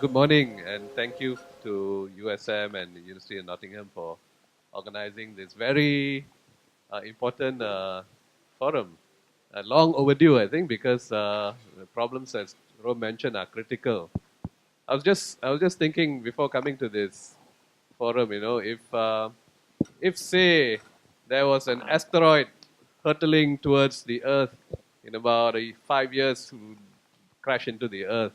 Good morning, and thank you to USM and the University of Nottingham for organizing this very important forum. Long overdue, I think, because the problems, as Ro mentioned, are critical. I was just thinking before coming to this forum, if say there was an asteroid hurtling towards the Earth in about 5 years to crash into the Earth,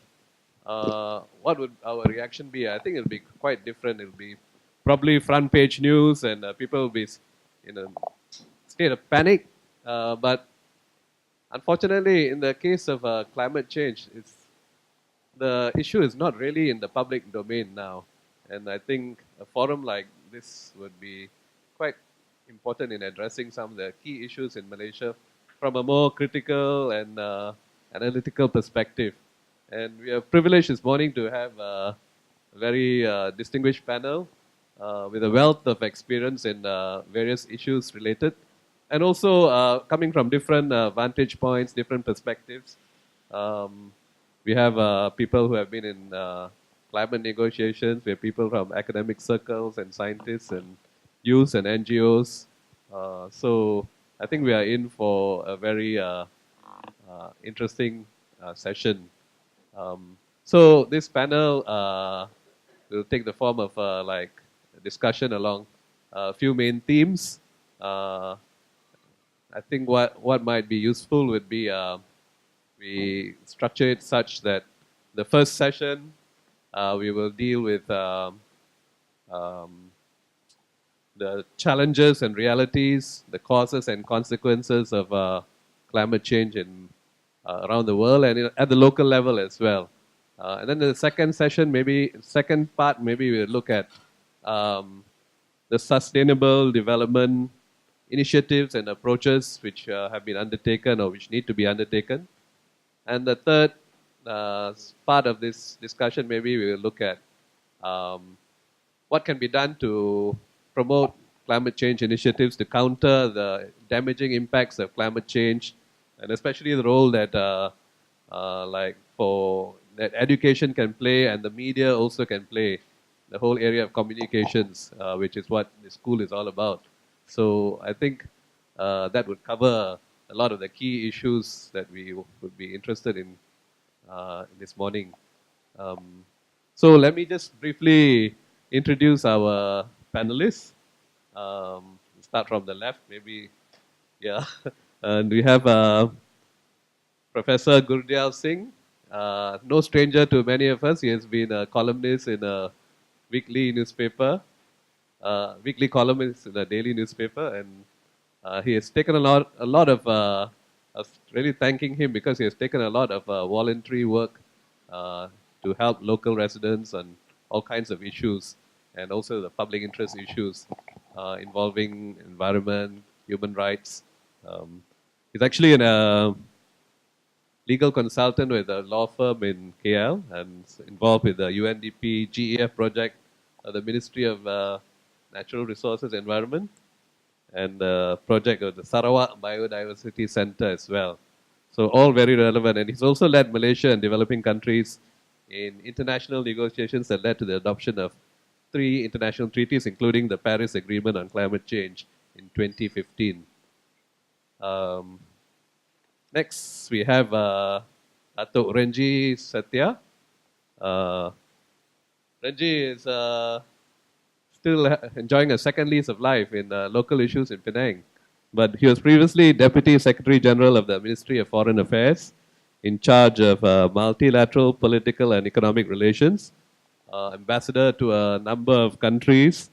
what would our reaction be? I think it'll be quite different. It'll be probably front page news, and people will be in a state of panic. But unfortunately, in the case of climate change, the issue is not really in the public domain now. And I think a forum like this would be quite important in addressing some of the key issues in Malaysia from a more critical and analytical perspective. And we are privileged this morning to have a very distinguished panel with a wealth of experience in various issues related, and also coming from different vantage points, different perspectives. We have people who have been in climate negotiations. We have people from academic circles and scientists and youth and NGOs. So I think we are in for a very interesting session. So this panel will take the form of like a discussion along a few main themes. I think what might be useful would be we structure it such that the first session we will deal with the challenges and realities, the causes and consequences of climate change in around the world and at the local level as well. And then the second session, second part, maybe we'll look at the sustainable development initiatives and approaches which have been undertaken or which need to be undertaken. And the third part of this discussion, maybe we will look at what can be done to promote climate change initiatives to counter the damaging impacts of climate change, and especially the role that that education can play and the media also can play, the whole area of communications, which is what the school is all about. So I think that would cover a lot of the key issues that we would be interested in this morning. So let me just briefly introduce our panelists. Start from the left, maybe, yeah. And we have Professor Gurdial Singh, no stranger to many of us. He has been a columnist in a weekly newspaper, weekly columnist in a daily newspaper, and he has taken a lot of, I was really thanking him because he has taken a lot of voluntary work to help local residents on all kinds of issues, and also the public interest issues involving environment, human rights. He's actually a legal consultant with a law firm in KL and involved with the UNDP GEF project, the Ministry of Natural Resources and Environment, and the project of the Sarawak Biodiversity Center as well. So all very relevant. And he's also led Malaysia and developing countries in international negotiations that led to the adoption of 3 international treaties, including the Paris Agreement on Climate Change in 2015. Next, we have Dato Renji Satya. Renji is still enjoying a second lease of life in local issues in Penang. But he was previously Deputy Secretary General of the Ministry of Foreign Affairs, in charge of multilateral political and economic relations, ambassador to a number of countries,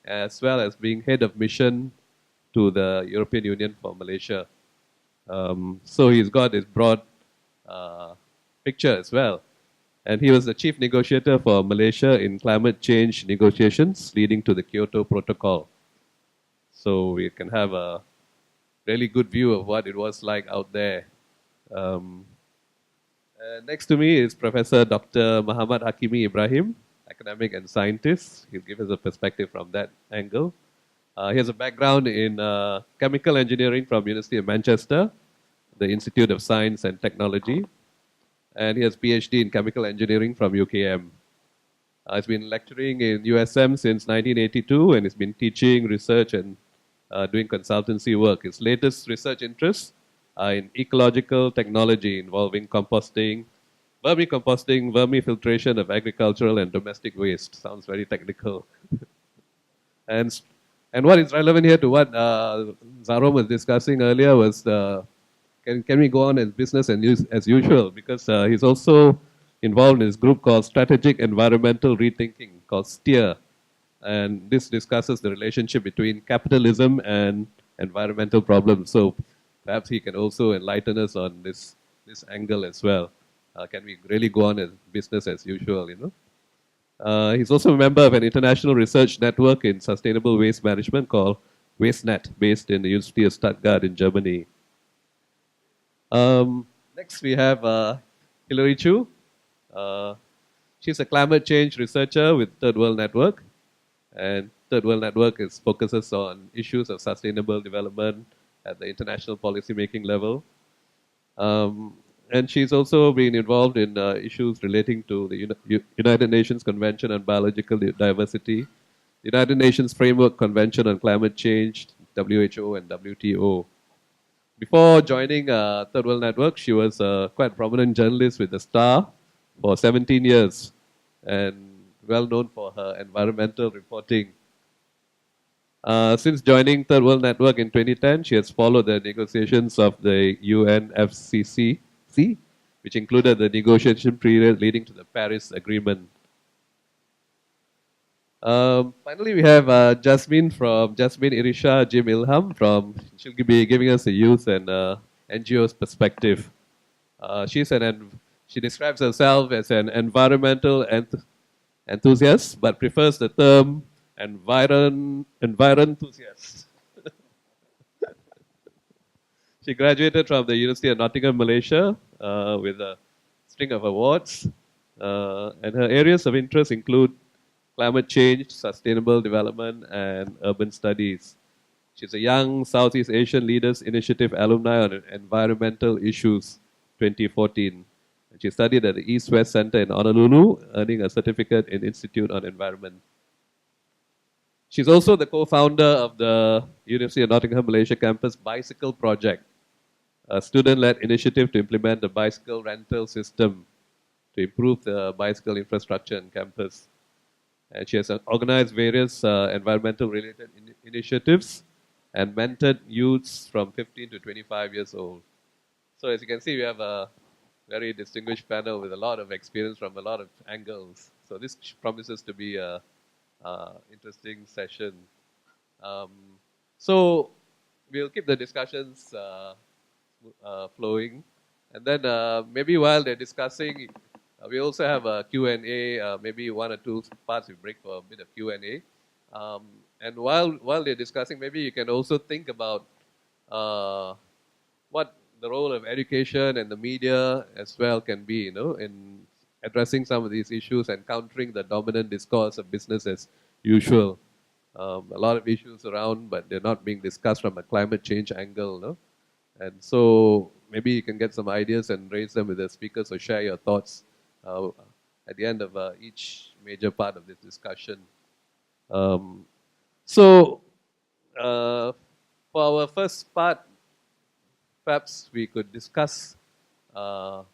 as well as being head of mission to the European Union for Malaysia. So he's got this broad picture as well. And he was the chief negotiator for Malaysia in climate change negotiations leading to the Kyoto Protocol. So we can have a really good view of what it was like out there. Next to me is Professor Dr. Muhammad Hakimi Ibrahim, academic and scientist. He'll give us a perspective from that angle. He has a background in chemical engineering from University of Manchester, the Institute of Science and Technology, and he has PhD in chemical engineering from UKM. He's been lecturing in USM since 1982 and he's been teaching, research, and doing consultancy work. His latest research interests are in ecological technology involving composting, vermicomposting, vermifiltration of agricultural and domestic waste. Sounds very technical. And, and what is relevant here to what Zarom was discussing earlier was can we go on as business and use as usual? Because he's also involved in this group called Strategic Environmental Rethinking, called STEER. And this discusses the relationship between capitalism and environmental problems. So perhaps he can also enlighten us on this angle as well. Can we really go on as business as usual, you know? He's also a member of an international research network in sustainable waste management called WasteNet, based in the University of Stuttgart in Germany. Next, we have Hilary Chiew. She's a climate change researcher with Third World Network. And Third World Network focuses on issues of sustainable development at the international policymaking level. And she's also been involved in issues relating to the United Nations Convention on Biological Diversity, the United Nations Framework Convention on Climate Change, WHO and WTO. Before joining Third World Network, she was a quite prominent journalist with The Star for 17 years and well known for her environmental reporting. Since joining Third World Network in 2010, she has followed the negotiations of the UNFCCC, which included the negotiation period leading to the Paris Agreement. Finally, we have Jasmin Irisha Jim Ilham she'll be giving us a youth and NGOs perspective. She describes herself as an environmental enthusiast, but prefers the term environ enthusiast. She graduated from the University of Nottingham, Malaysia, with a string of awards. And her areas of interest include climate change, sustainable development, and urban studies. She's a young Southeast Asian Leaders Initiative alumni on environmental issues, 2014. And she studied at the East-West Center in Honolulu, earning a certificate in Institute on Environment. She's also the co-founder of the University of Nottingham Malaysia Campus Bicycle Project, a student-led initiative to implement the bicycle rental system to improve the bicycle infrastructure on campus. And she has organized various environmental-related initiatives and mentored youths from 15 to 25 years old. So as you can see, we have a very distinguished panel with a lot of experience from a lot of angles. So this promises to be a interesting session. So we'll keep the discussions flowing. And then maybe while they're discussing, we also have a Q&A, maybe one or two parts we break for a bit of Q&A. And while they're discussing, maybe you can also think about what the role of education and the media as well can be, in addressing some of these issues and countering the dominant discourse of business as usual. A lot of issues around, but they're not being discussed from a climate change angle, And so maybe you can get some ideas and raise them with the speakers or share your thoughts at the end of each major part of this discussion. So for our first part, perhaps we could discuss the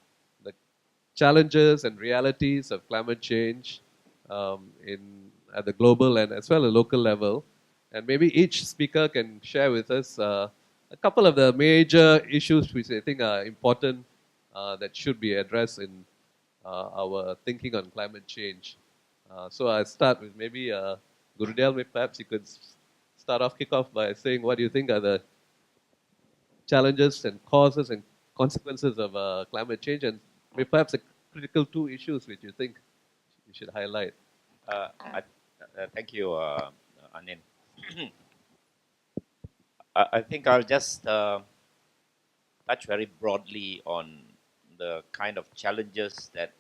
challenges and realities of climate change at the global and as well as local level. And maybe each speaker can share with us a couple of the major issues which I think are important that should be addressed in our thinking on climate change. So I'll start with maybe Gurdial. Perhaps you could kick off by saying what do you think are the challenges and causes and consequences of climate change, and maybe perhaps the critical two issues which you think you should highlight. Thank you, Anin. I think I'll just touch very broadly on the kind of challenges that,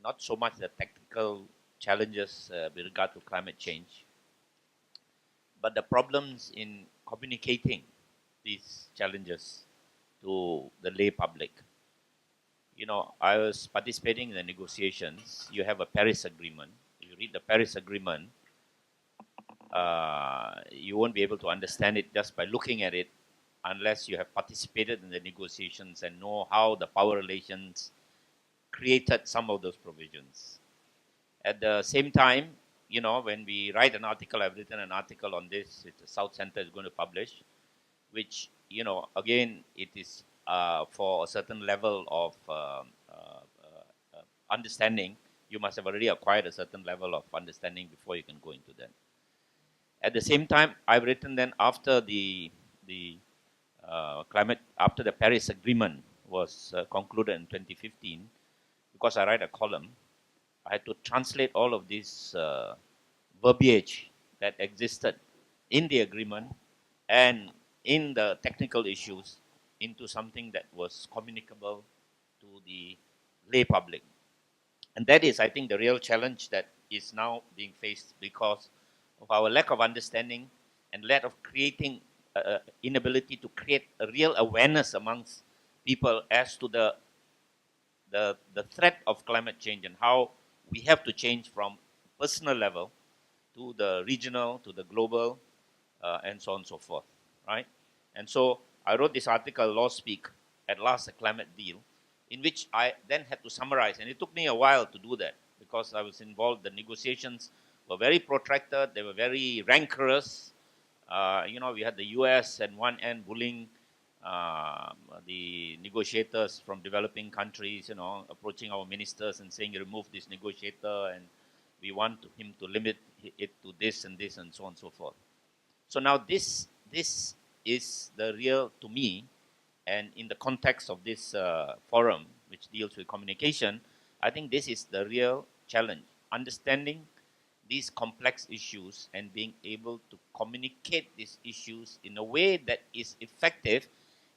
not so much the technical challenges with regard to climate change, but the problems in communicating these challenges to the lay public. you know, I was participating in the negotiations. You have a Paris Agreement. If you read the Paris Agreement, you won't be able to understand it just by looking at it unless you have participated in the negotiations and know how the power relations created some of those provisions. At the same time, you know, when we write an article, I've written an article on this, the South Center is going to publish, which, you know, again, it is for a certain level of understanding. You must have already acquired a certain level of understanding before you can go into that. At the same time, I've written then after the after the Paris Agreement was concluded in 2015, because I write a column, I had to translate all of this verbiage that existed in the agreement and in the technical issues into something that was communicable to the lay public. And that is, I think, the real challenge that is now being faced because of our lack of understanding and lack of creating inability to create a real awareness amongst people as to the threat of climate change and how we have to change from personal level to the regional, to the global, and so on and so forth, right? And so I wrote this article, Law Speak, At Last a Climate Deal, in which I then had to summarize, and it took me a while to do that because I was involved. The negotiations were very protracted, they were very rancorous. You know, we had the US at one end bullying the negotiators from developing countries, you know, approaching our ministers and saying, remove this negotiator, and we want him to limit it to this and so on and so forth. So now this is the real, to me, and in the context of this forum, which deals with communication, I think this is the real challenge. Understanding these complex issues and being able to communicate these issues in a way that is effective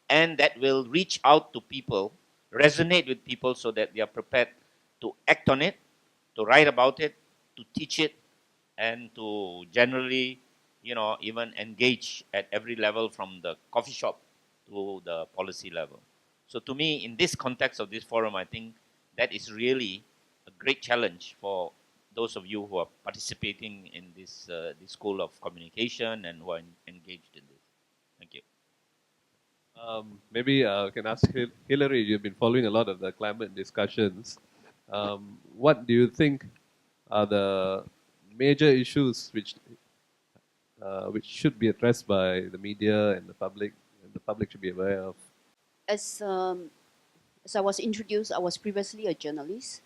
and that will reach out to people, resonate with people so that they are prepared to act on it, to write about it, to teach it, and to generally, you know, even engage at every level from the coffee shop to the policy level. So to me, in this context of this forum, I think that is really a great challenge for those of you who are participating in this, this school of communication and who are engaged in this. Thank you. Maybe I can ask Hilary, you've been following a lot of the climate discussions. What do you think are the major issues which should be addressed by the media and the public should be aware of? As I was introduced, I was previously a journalist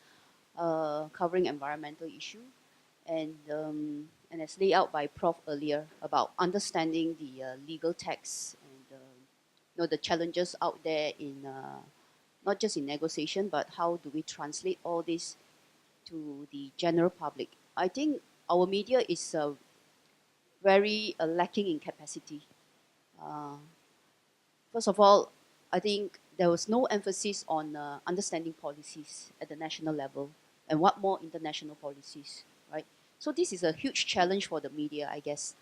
covering environmental issue, and as laid out by Prof earlier about understanding the legal text and you know, the challenges out there in not just in negotiation, but how do we translate all this to the general public. I think our media is very lacking in capacity. First of all, I think there was no emphasis on understanding policies at the national level, and what more international policies, right? So this is a huge challenge for the media, I guess.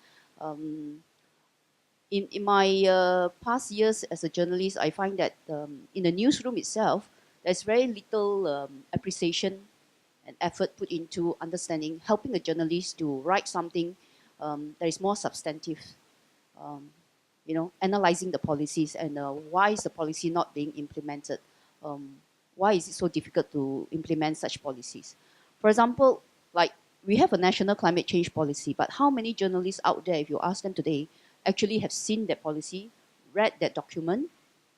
In my past years as a journalist, I find that in the newsroom itself, there's very little appreciation and effort put into understanding, helping a journalist to write something that is more substantive. You know, analyzing the policies and why is the policy not being implemented? Why is it so difficult to implement such policies? For example, like we have a national climate change policy, but how many journalists out there, if you ask them today, actually have seen that policy, read that document,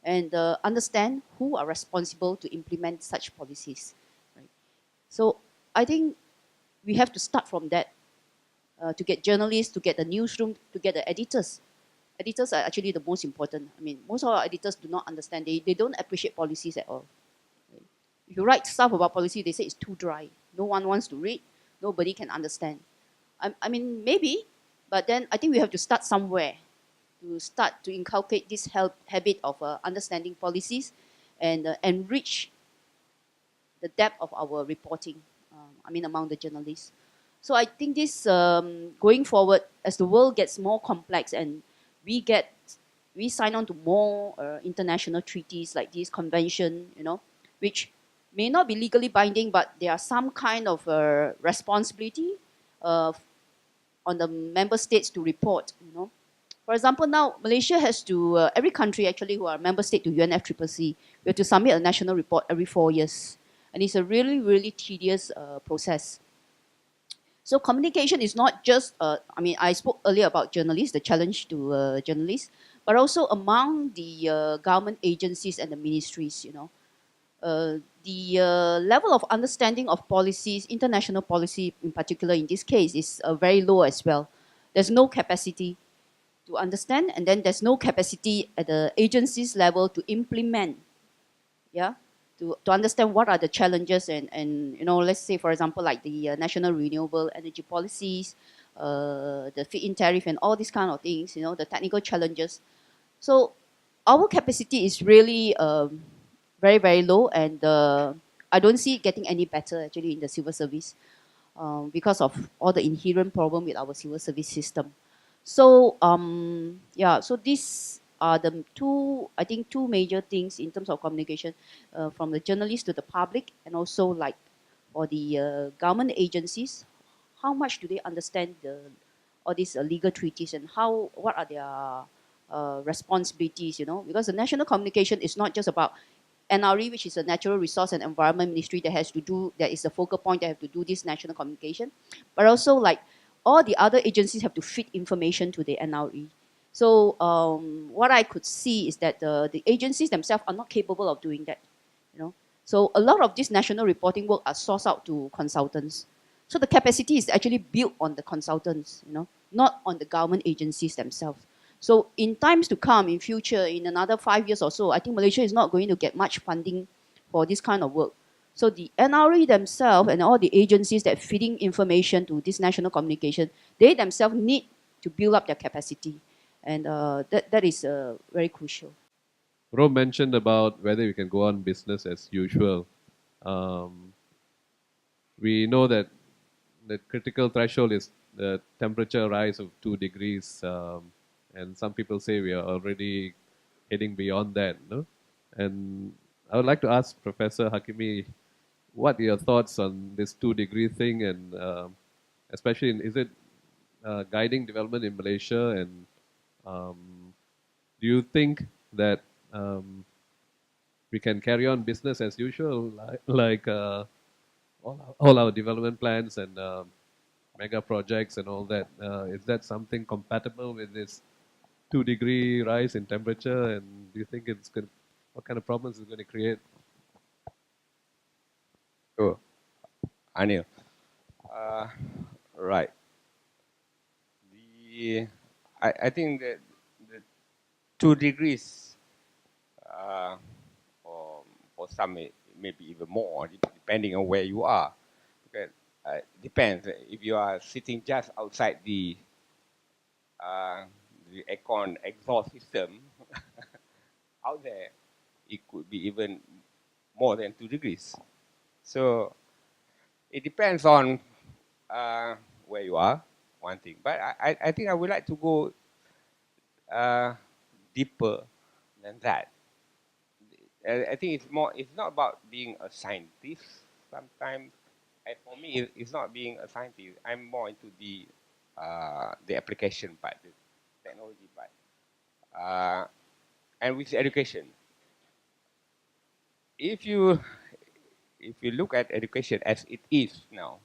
and understand who are responsible to implement such policies, right? So I think we have to start from that to get journalists, to get the newsroom, to get the editors. Editors are actually the most important. I mean, most of our editors do not understand. They don't appreciate policies at all. Right? If you write stuff about policy, they say it's too dry. No one wants to read. Nobody can understand. I mean, maybe, but then I think we have to start somewhere to start to inculcate this habit of understanding policies and enrich the depth of our reporting, I mean, among the journalists. So I think this, going forward, as the world gets more complex and we sign on to more international treaties like this convention, you know, which may not be legally binding, but there are some kind of responsibility uh, on the member states to report, you know. For example, now Malaysia has to, every country actually who are member state to UNFCCC, we have to submit a national report every 4 years. And it's a really, really tedious process. So communication is not just, I mean, I spoke earlier about journalists, the challenge to journalists, but also among the government agencies and the ministries, you know. The level of understanding of policies, international policy in particular in this case, is very low as well. There's no capacity to understand, and then there's no capacity at the agencies level to implement, yeah, to understand what are the challenges and you know, let's say for example like the national renewable energy policies, the feed-in tariff and all these kind of things, you know, the technical challenges. So our capacity is really very, very low, and I don't see it getting any better actually in the civil service because of all the inherent problem with our civil service system. So yeah, so these are the two, I think, two major things in terms of communication from the journalists to the public, and also like for the government agencies, how much do they understand all these legal treaties, and what are their responsibilities, you know, because the national communication is not just about NRE, which is a Natural Resource and Environment Ministry that has to do, that is the focal point that have to do this national communication, but also like all the other agencies have to feed information to the NRE. So what I could see is that the agencies themselves are not capable of doing that, you know. So a lot of this national reporting work are sourced out to consultants. So the capacity is actually built on the consultants, you know, not on the government agencies themselves. So in times to come, in future, in another 5 years or so, I think Malaysia is not going to get much funding for this kind of work. So the NRE themselves and all the agencies that feeding information to this national communication, they themselves need to build up their capacity. And that is very crucial. Ro mentioned about whether we can go on business as usual. We know that the critical threshold is the temperature rise of 2 degrees, and some people say we are already heading beyond that. No? And I would like to ask Professor Hakimi, what are your thoughts on this 2-degree thing, and especially is it guiding development in Malaysia, and um, do you think that we can carry on business as usual, like all our development plans and mega projects and all that? Is that something compatible with this 2-degree rise in temperature? And do you think it's going? What kind of problems is it going to create? Sure, Anil. Right. I think that the 2 degrees, for some it may be even more, depending on where you are. Because it depends. If you are sitting just outside the aircon exhaust system, out there, it could be even more than 2 degrees. So it depends on where you are, one thing. But I think I would like to go deeper than that. I think it's not about being a scientist sometimes. And for me, it's not being a scientist. I'm more into the application part, the technology part. And with education. If you look at education as it is now,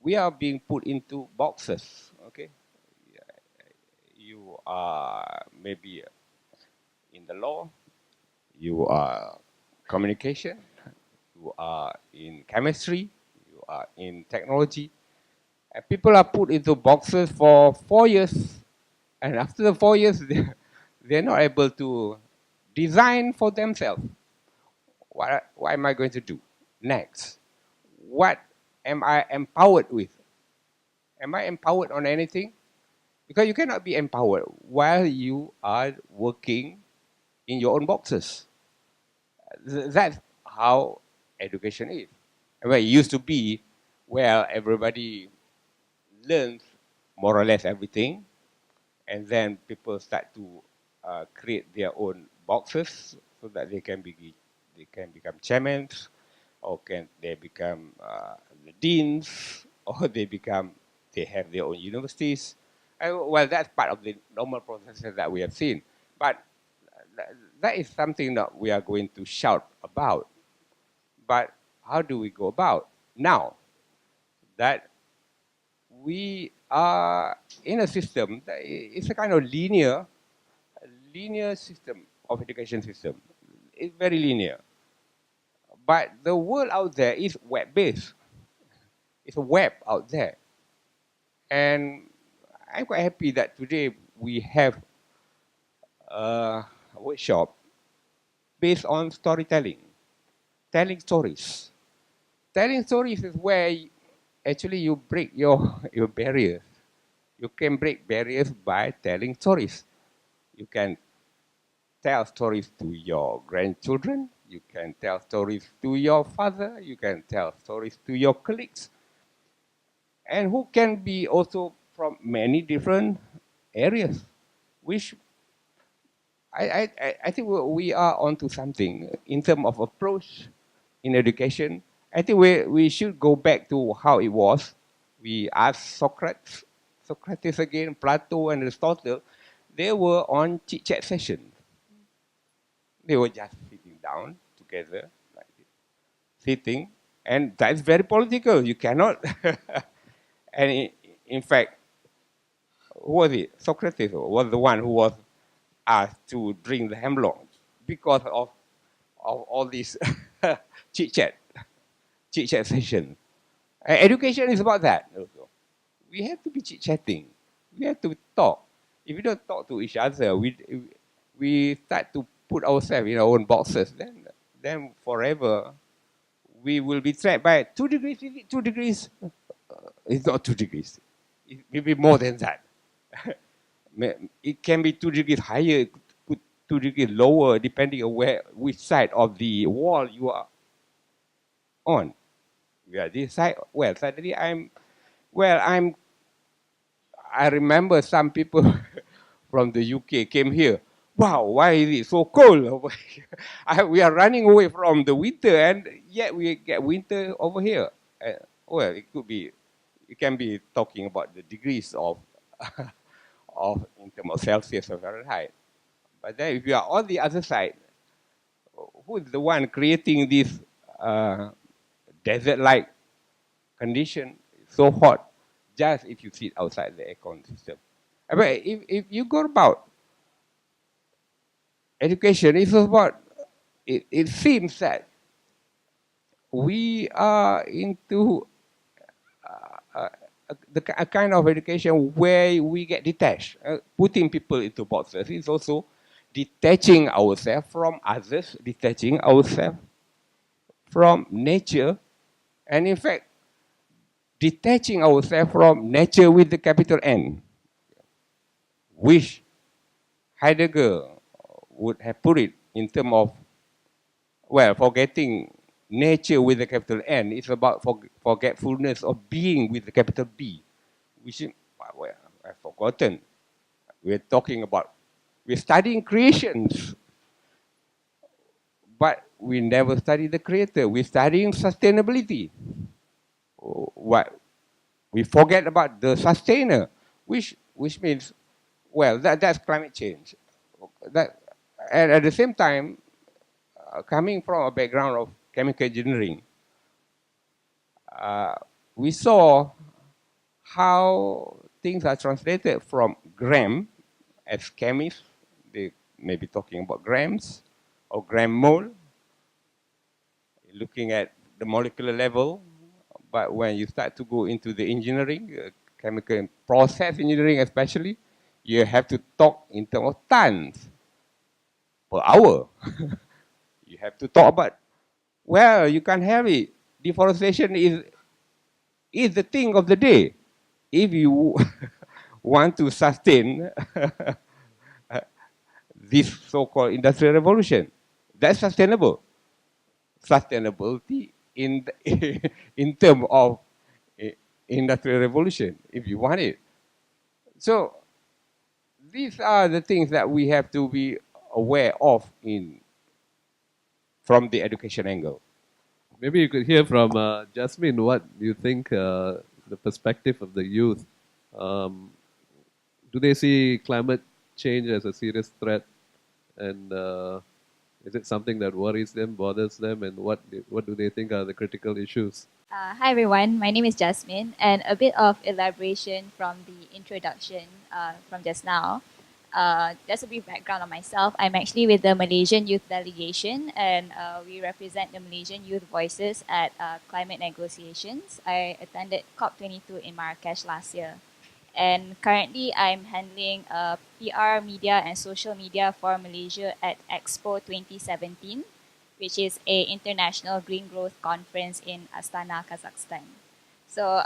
we are being put into boxes, okay? You are maybe in the law, you are communication, you are in chemistry, you are in technology, and people are put into boxes for 4 years, and after the 4 years, they're not able to design for themselves. What am I going to do next? What am I empowered with? Am I empowered on anything? Because you cannot be empowered while you are working in your own boxes. That's how education is. Well, it used to be where everybody learns more or less everything, and then people start to create their own boxes so that they can They can become chairmen, or can they become the deans, or they have their own universities. Well, that's part of the normal processes that we have seen. But that is something that we are going to shout about. But how do we go about now that we are in a system that is a kind of linear system of education system. It's very linear. But the world out there is web-based. It's a web out there. And I'm quite happy that today we have a workshop based on storytelling, telling stories. Telling stories is where actually you break your barriers. You can break barriers by telling stories. You can tell stories to your grandchildren. You can tell stories to your father. You can tell stories to your colleagues. And who can be also from many different areas, which I think we are onto something in terms of approach in education. I think we should go back to how it was. We asked Socrates again, Plato and Aristotle, they were on chit-chat sessions. They were just sitting down together, like this, sitting, and that's very political. You cannot. And in fact, who was it? Socrates was the one who was asked to drink the hemlock because of all these chit-chat sessions. Education is about that also. We have to be chit-chatting. We have to talk. If we don't talk to each other, we start to put ourselves in our own boxes. Then forever we will be trapped by 2 degrees. Is it 2 degrees? It's not 2 degrees. It may be more than that. It can be 2 degrees higher, 2 degrees lower, depending on which side of the wall you are on. We are this side. Well, suddenly I remember some people from the UK came here. Wow, why is it so cold over here? We are running away from the winter, and yet we get winter over here. Well, it can be talking about the degrees of in terms of Celsius or Fahrenheit. But then if you are on the other side, who is the one creating this desert-like condition, so hot, just if you sit outside the aircon system? But if you go about education, it's about, it seems that we are into a kind of education where we get detached. Putting people into boxes is also detaching ourselves from others, detaching ourselves from nature, and in fact, detaching ourselves from nature with the capital N, which Heidegger would have put it in terms of, well, forgetting nature with the capital N is about forgetfulness of being with the capital B, which is, well, I've forgotten. We're talking about, we're studying creations, but we never study the creator. We're studying sustainability. What? We forget about the sustainer, which means, well, that's climate change. And at the same time, coming from a background of chemical engineering, we saw how things are translated from gram, as chemists, they may be talking about grams or gram mole, looking at the molecular level. But when you start to go into the engineering, chemical and process engineering especially, you have to talk in terms of tons per hour. You have to talk about, well, you can't have it. Deforestation is the thing of the day. If you want to sustain this so-called industrial revolution, that's sustainable. Sustainability in terms of industrial revolution, if you want it. So these are the things that we have to be aware of in from the education angle. Maybe you could hear from Jasmin what you think the perspective of the youth. Um, do they see climate change as a serious threat, and is it something that worries them, bothers them, and what do they think are the critical issues? Hi everyone, my name is Jasmin, and a bit of elaboration from the introduction from just now. Just a brief background on myself. I'm actually with the Malaysian Youth Delegation, and we represent the Malaysian youth voices at climate negotiations. I attended COP22 in Marrakesh last year. And currently, I'm handling PR, media, and social media for Malaysia at Expo 2017, which is a international green growth conference in Astana, Kazakhstan. So,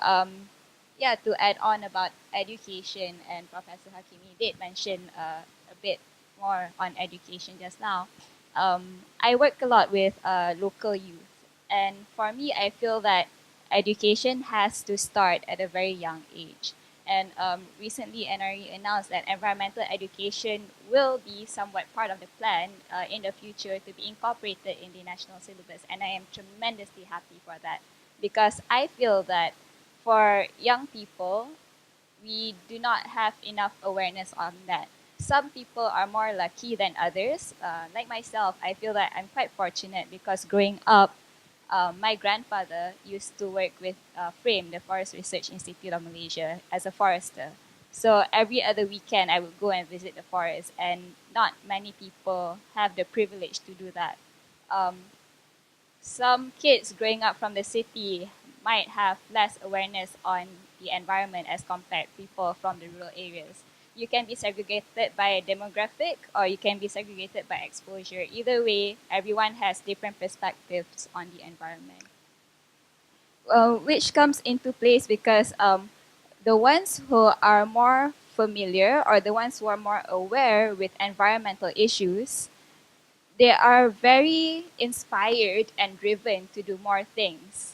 yeah, to add on about education, and Professor Hakimi did mention a bit more on education just now. I work a lot with local youth, and for me, I feel that education has to start at a very young age. And recently, NRE announced that environmental education will be somewhat part of the plan in the future to be incorporated in the national syllabus. And I am tremendously happy for that, because I feel that for young people, we do not have enough awareness on that. Some people are more lucky than others. Like myself, I feel that I'm quite fortunate because growing up, my grandfather used to work with FRAME, the Forest Research Institute of Malaysia, as a forester. So every other weekend, I would go and visit the forest, and not many people have the privilege to do that. Some kids growing up from the city might have less awareness on the environment as compared to people from the rural areas. You can be segregated by demographic, or you can be segregated by exposure. Either way, everyone has different perspectives on the environment. Which comes into place because the ones who are more familiar, or the ones who are more aware with environmental issues, they are very inspired and driven to do more things.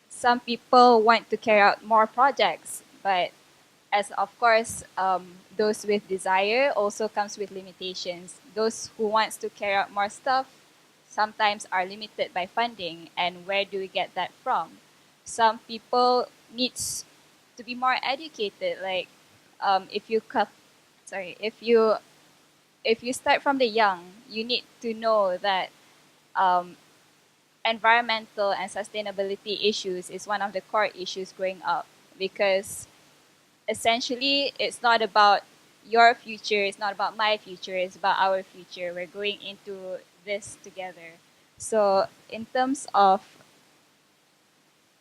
Some people want to carry out more projects, but as of course, those with desire also comes with limitations. Those who wants to carry out more stuff sometimes are limited by funding, and where do we get that from? Some people needs to be more educated. Like if you if you start from the young, you need to know that um, environmental and sustainability issues is one of the core issues growing up, because essentially it's not about your future, it's not about my future, it's about our future. We're going into this together. So in terms of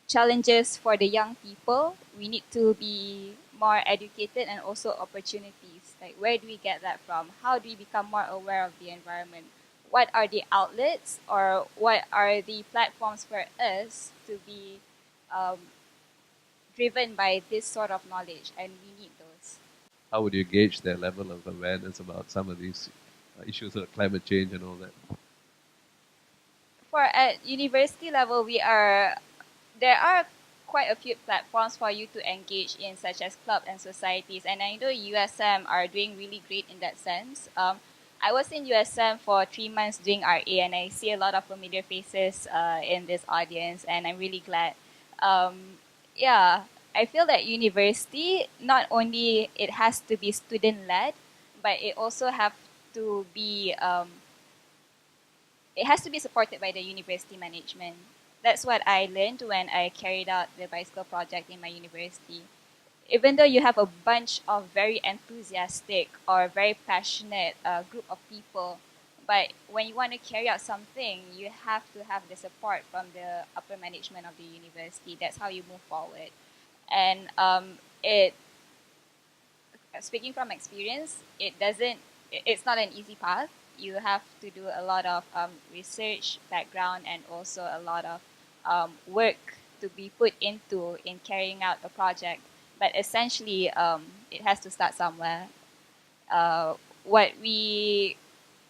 challenges for the young people, we need to be more educated, and also opportunities. Like, where do we get that from? How do we become more aware of the environment? What are the outlets, or what are the platforms for us to be driven by this sort of knowledge? And we need those. How would you gauge their level of awareness about some of these issues of climate change and all that? For at university level, there are quite a few platforms for you to engage in, such as clubs and societies. And I know USM are doing really great in that sense. I was in USM for 3 months doing RA, and I see a lot of familiar faces in this audience, and I'm really glad. Yeah, I feel that university, not only it has to be student-led, but it also have to be it has to be supported by the university management. That's what I learned when I carried out the bicycle project in my university. Even though you have a bunch of very enthusiastic or very passionate group of people, but when you want to carry out something, you have to have the support from the upper management of the university. That's how you move forward. And it, speaking from experience, it's not an easy path. You have to do a lot of research background, and also a lot of work to be put into in carrying out a project. But essentially, it has to start somewhere. What we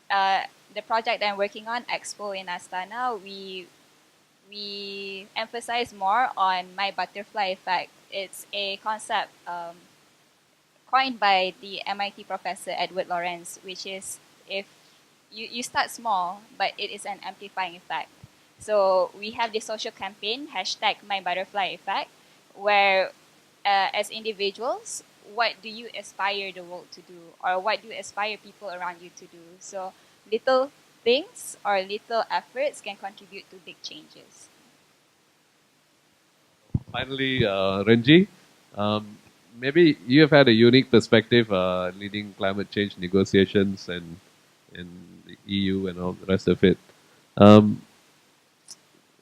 the project that I'm working on, Expo in Astana, we emphasize more on my butterfly effect. It's a concept coined by the MIT professor Edward Lorenz, which is, if you start small, but it is an amplifying effect. So we have the social campaign, hashtag My Butterfly Effect, where as individuals, what do you aspire the world to do, or what do you aspire people around you to do? So little things or little efforts can contribute to big changes. Finally, Renji, maybe you have had a unique perspective leading climate change negotiations and in the EU and all the rest of it.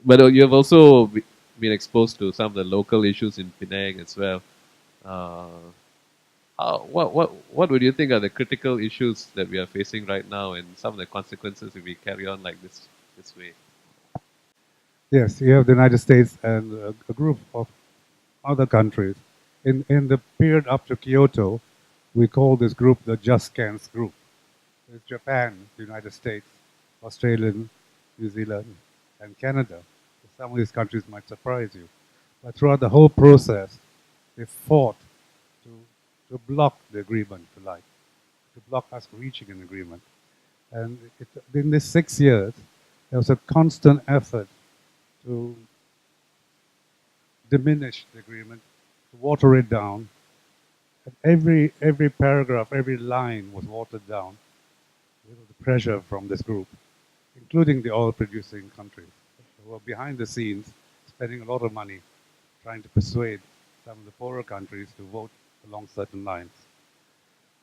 But you have also been exposed to some of the local issues in Penang as well. What would you think are the critical issues that we are facing right now, and some of the consequences if we carry on like this way? Yes, you have the United States and a group of other countries. In the period up to Kyoto, we call this group the Just Can's group. It's Japan, the United States, Australia, New Zealand, and Canada. Some of these countries might surprise you. But throughout the whole process, they fought to block the agreement, if you like, to block us reaching an agreement. And in these 6 years, there was a constant effort to diminish the agreement, to water it down. And every paragraph, every line was watered down with the pressure from this group, including the oil-producing countries, who were behind the scenes spending a lot of money trying to persuade some of the poorer countries to vote along certain lines.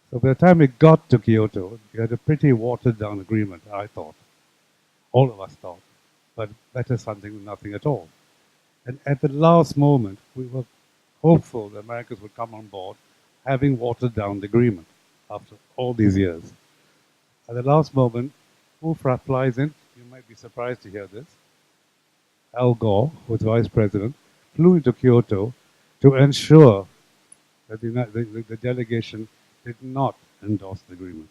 So by the time it got to Kyoto, we had a pretty watered-down agreement, I thought. All of us thought. But better something than nothing at all. And at the last moment, we were hopeful the Americans would come on board, having watered down the agreement after all these years. At the last moment, who flies in? You might be surprised to hear this. Al Gore, who was vice president, flew into Kyoto to ensure that the delegation did not endorse the agreement.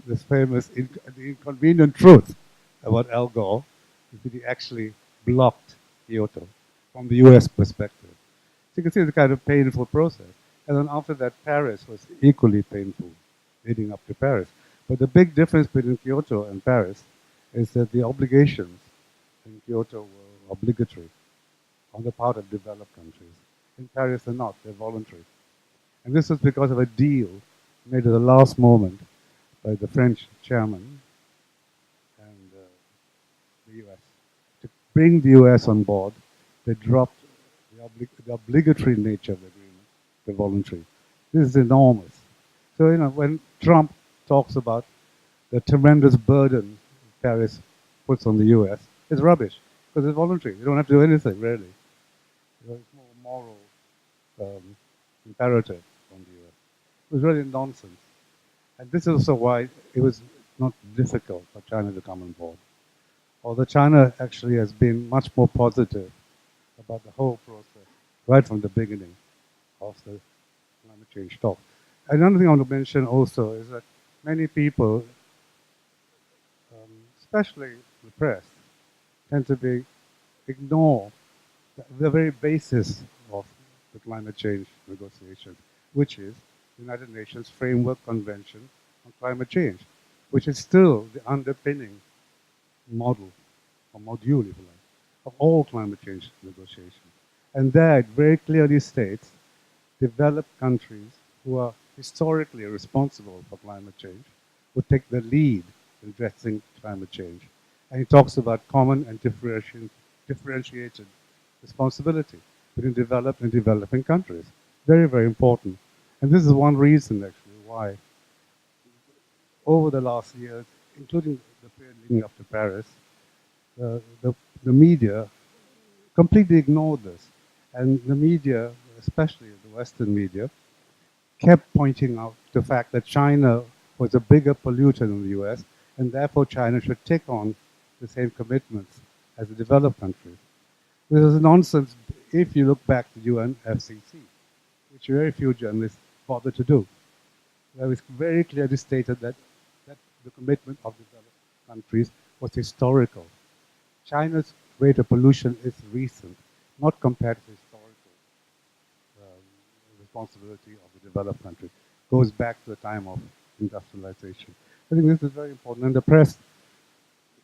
This famous, the inconvenient truth about Al Gore is that he actually blocked Kyoto from the US perspective. So you can see the kind of painful process. And then after that, Paris was equally painful, leading up to Paris. But the big difference between Kyoto and Paris is that the obligations in Kyoto were obligatory on the part of developed countries. In Paris, they're not, they're voluntary. And this was because of a deal made at the last moment by the French chairman and the US. To bring the US on board, they dropped the obligatory nature of the agreement, the voluntary. This is enormous. So, when Trump talks about the tremendous burden Paris puts on the US, it's rubbish, because it's voluntary. You don't have to do anything, really. It's more moral imperative on the US. It was really nonsense. And this is also why it was not difficult for China to come on board. Although China actually has been much more positive about the whole process, right from the beginning of the climate change talk. Another thing I want to mention also is that many people, especially the press, tend to ignore the very basis of the climate change negotiations, which is the United Nations Framework Convention on Climate Change, which is still the underpinning model, or module, if you like, of all climate change negotiations. And there it very clearly states developed countries who are historically responsible for climate change would take the lead in addressing climate change. And he talks about common and differentiated responsibility between developed and developing countries. Very, very important. And this is one reason, actually, why over the last years, including the period leading up to Paris, the media completely ignored this. And the media, especially the Western media, kept pointing out the fact that China was a bigger polluter than the US, and therefore China should take on the same commitments as the developed countries. This is nonsense if you look back to UNFCCC, which very few journalists bother to do. Where it's very clearly stated that the commitment of developed countries was historical. China's rate of pollution is recent, not compared to historical responsibility of the developed countries. Goes back to the time of industrialization. I think this is very important. And the press,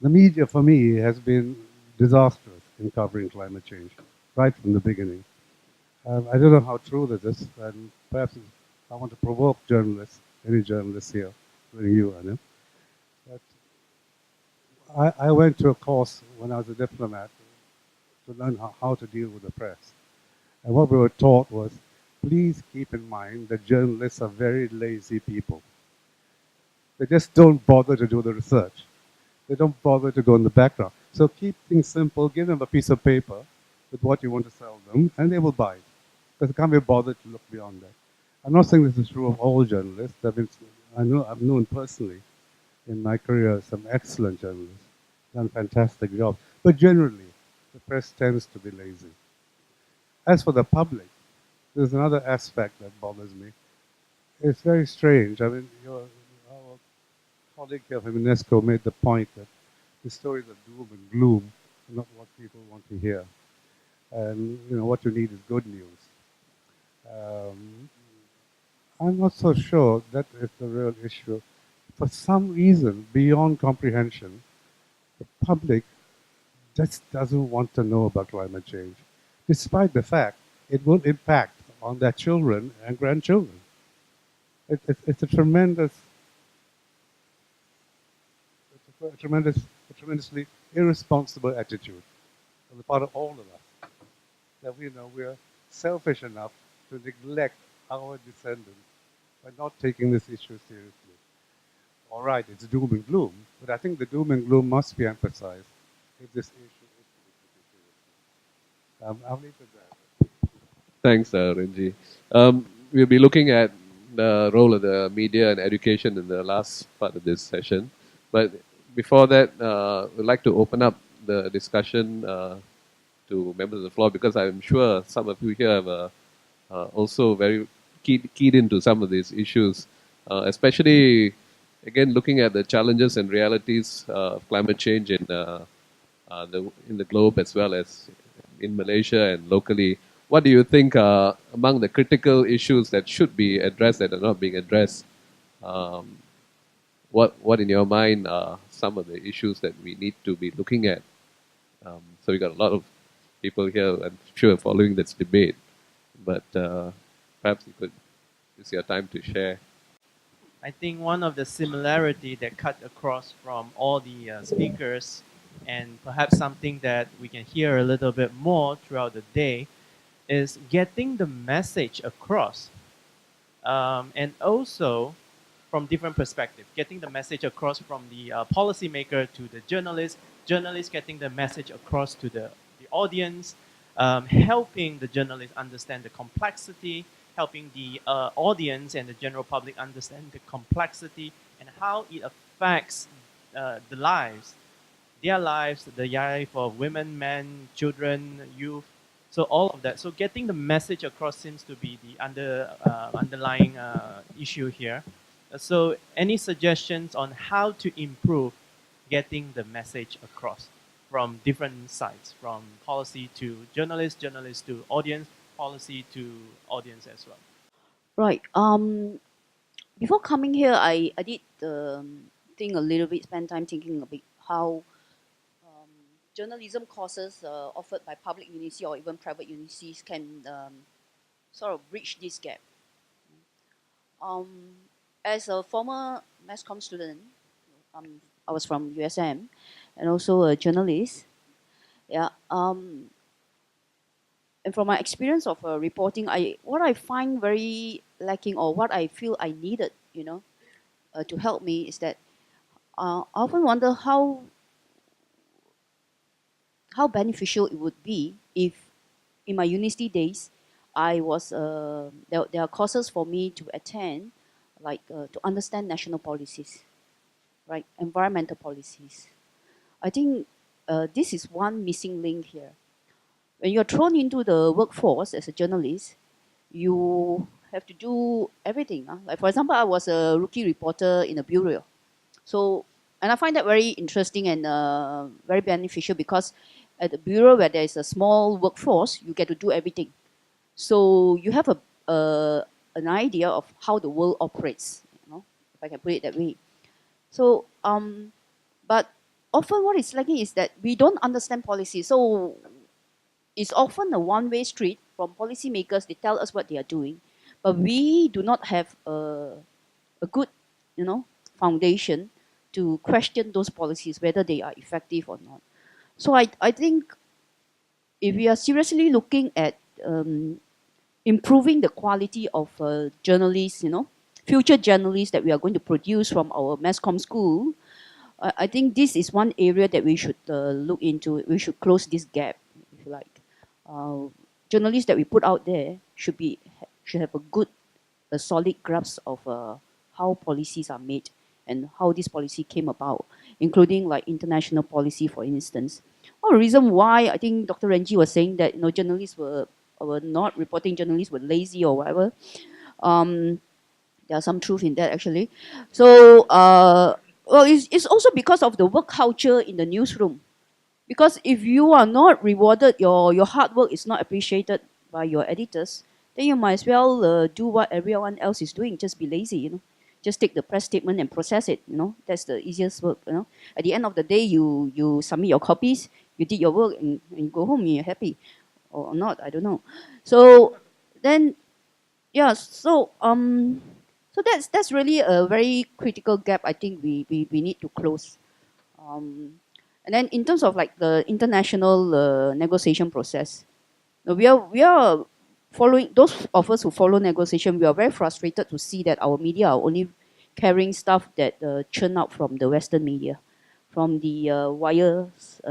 the media for me has been disastrous in covering climate change right from the beginning. I don't know how true this is, and perhaps I want to provoke journalists, any journalists here, including you, Anil. But I went to a course when I was a diplomat to learn how to deal with the press. And what we were taught was, please keep in mind that journalists are very lazy people. They just don't bother to do the research. They don't bother to go in the background. So keep things simple, give them a piece of paper with what you want to sell them, and they will buy it. Because they can't be bothered to look beyond that. I'm not saying this is true of all journalists. I've known personally in my career some excellent journalists, done fantastic jobs. But generally, the press tends to be lazy. As for the public, there's another aspect that bothers me. It's very strange. I mean, our colleague here from UNESCO made the point that the stories of doom and gloom are not what people want to hear. And what you need is good news. I'm not so sure that is the real issue. For some reason, beyond comprehension, the public just doesn't want to know about climate change, despite the fact it will impact on their children and grandchildren. It's a tremendously irresponsible attitude on the part of all of us. That we are selfish enough to neglect our descendants by not taking this issue seriously. All right, it's doom and gloom, but I think the doom and gloom must be emphasized if this issue is to be taken seriously. I'll leave it there. Thanks, Renji. We'll be looking at the role of the media and education in the last part of this session. But before that, we'd like to open up the discussion to members of the floor, because I'm sure some of you here have also very keyed into some of these issues, especially, again, looking at the challenges and realities of climate change in the globe as well as in Malaysia and locally. What do you think are among the critical issues that should be addressed that are not being addressed? What in your mind are some of the issues that we need to be looking at? So we got a lot of people here, I'm sure, following this debate. But perhaps you could use your time to share. I think one of the similarity that cut across from all the speakers, and perhaps something that we can hear a little bit more throughout the day, is getting the message across. And also from different perspectives, getting the message across from the policymaker to the journalist, journalists getting the message across to the audience, helping the journalist understand the complexity, helping the audience and the general public understand the complexity and how it affects the lives, their lives, the life of women, men, children, youth. So all of that. So getting the message across seems to be the underlying issue here. So any suggestions on how to improve getting the message across from different sides, from policy to journalists, journalists to audience, policy to audience as well? Right. Before coming here, I did think a little bit, spend time thinking a bit how journalism courses offered by public universities or even private universities can sort of bridge this gap. As a former mass comm student, I was from USM, and also a journalist. Yeah. And from my experience of reporting, what I find very lacking, or what I feel I needed, to help me, is that I often wonder how beneficial it would be if, in my university days, I was there are courses for me to attend, like to understand national policies, right? Environmental policies. I think this is one missing link here. When you're thrown into the workforce as a journalist, you have to do everything. Like, for example, I was a rookie reporter in a bureau. So, and I find that very interesting and very beneficial, because at the bureau, where there is a small workforce, you get to do everything. So you have an idea of how the world operates, if I can put it that way. So, but often what is lacking is that we don't understand policy. So it's often a one-way street from policymakers. They tell us what they are doing, but we do not have a good, foundation to question those policies, whether they are effective or not. So I think if we are seriously looking at improving the quality of journalists, future journalists that we are going to produce from our mass comm school, I think this is one area that we should look into. We should close this gap, if you like. Journalists that we put out there should have a solid grasp of how policies are made and how this policy came about, including like international policy, for instance. One reason why I think Dr. Renji was saying that journalists were not reporting journalists were lazy or whatever. There's some truth in that actually. So well, it's also because of the work culture in the newsroom. Because if you are not rewarded, your hard work is not appreciated by your editors, then you might as well do what everyone else is doing. Just be lazy, Just take the press statement and process it, That's the easiest work, At the end of the day, you submit your copies, you did your work, and you go home, you're happy. Or not, I don't know. So then, yeah, so that's really a very critical gap I think we need to close. And then in terms of like the international negotiation process, we are following, those of us who follow negotiation, we are very frustrated to see that our media are only carrying stuff that churn out from the Western media, from the wire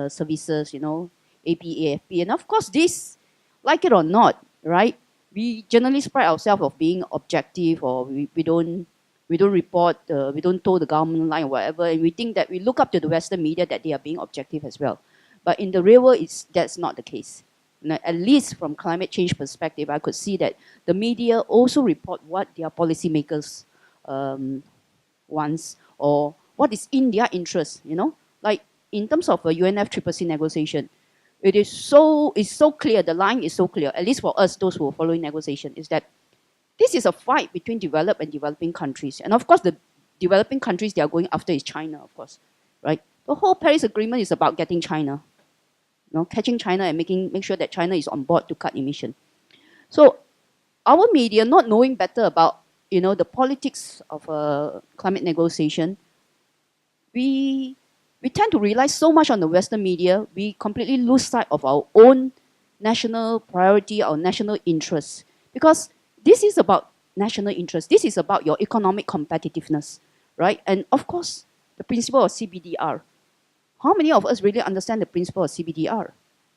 services, APA, AFP. And of course this, like it or not, right? We journalists pride ourselves of being objective, or we don't report, we don't toe the government line or whatever, and we think that we look up to the Western media that they are being objective as well. But in the real world, that's not the case. At least from climate change perspective, I could see that the media also report what their policymakers wants, or what is in their interest, Like in terms of a UNFCCC negotiation, it's so clear, the line is so clear, at least for us, those who are following negotiation, is that this is a fight between developed and developing countries. And of course, the developing countries they are going after is China, of course, right? The whole Paris Agreement is about getting China, catching China and make sure that China is on board to cut emission. So our media, not knowing better about, the politics of climate negotiation, we tend to rely so much on the Western media, we completely lose sight of our own national priority, our national interests. Because this is about national interest. This is about your economic competitiveness, right? And of course, the principle of CBDR. How many of us really understand the principle of CBDR?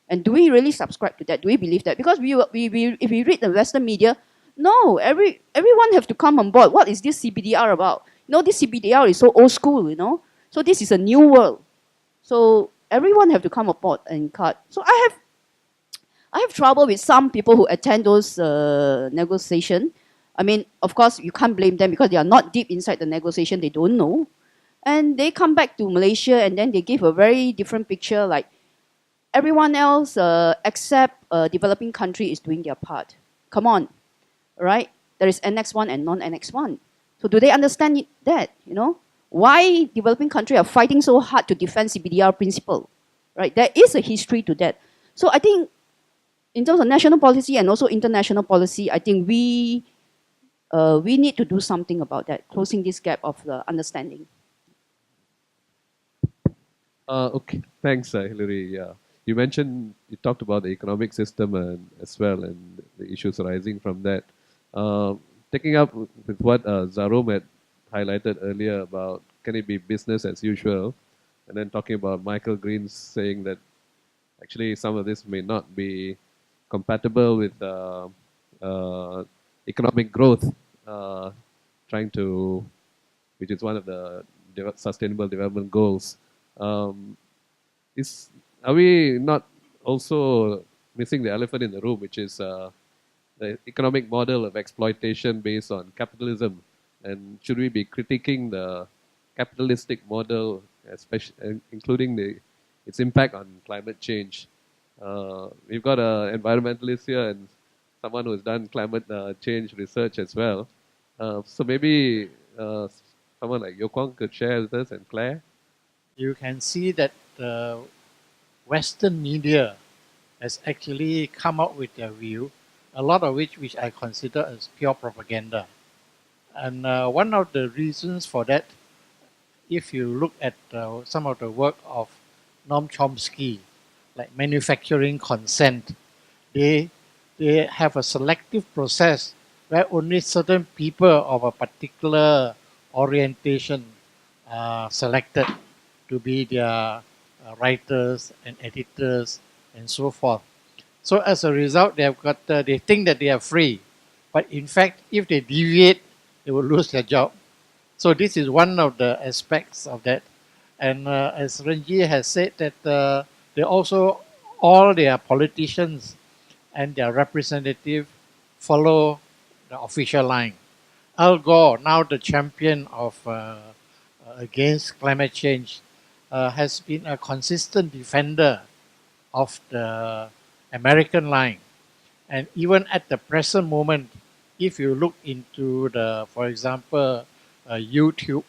And do we really subscribe to that? Do we believe that? Because if we read the Western media, no, everyone have to come on board. What is this CBDR about? This CBDR is so old school, So this is a new world. So everyone have to come aboard and cut. So I have trouble with some people who attend those negotiations. I mean, of course, you can't blame them because they are not deep inside the negotiation. They don't know. And they come back to Malaysia and then they give a very different picture, like everyone else except a developing country is doing their part. Come on, right? There is Annex 1 and non-Annex 1. So do they understand that, Why developing countries are fighting so hard to defend CBDR principle, right? There is a history to that. So I think in terms of national policy and also international policy, I think we need to do something about that, closing this gap of understanding. Okay, thanks, Hilary. Yeah, you talked about the economic system as well, and the issues arising from that. Taking up with what Zarom had highlighted earlier about can it be business as usual, and then talking about Michael Green saying that actually some of this may not be compatible with economic growth, which is one of the sustainable development goals. Are we not also missing the elephant in the room, which is the economic model of exploitation based on capitalism? And should we be critiquing the capitalistic model, especially including its impact on climate change? We've got an environmentalist here and someone who has done climate change research as well. So maybe someone like Yo Kwang could share with us, and Claire. You can see that the Western media has actually come up with their view, a lot of which I consider as pure propaganda. And one of the reasons for that, if you look at some of the work of Noam Chomsky, like manufacturing consent, they have a selective process where only certain people of a particular orientation are selected to be their writers and editors and so forth. So as a result, they have got they think that they are free, but in fact, if they deviate, they will lose their job. So this is one of the aspects of that. And as Renji has said, that they also all their politicians and their representative follow the official line. Al Gore, now the champion of against climate change, has been a consistent defender of the American line. And even at the present moment, if you look into the, for example, YouTube,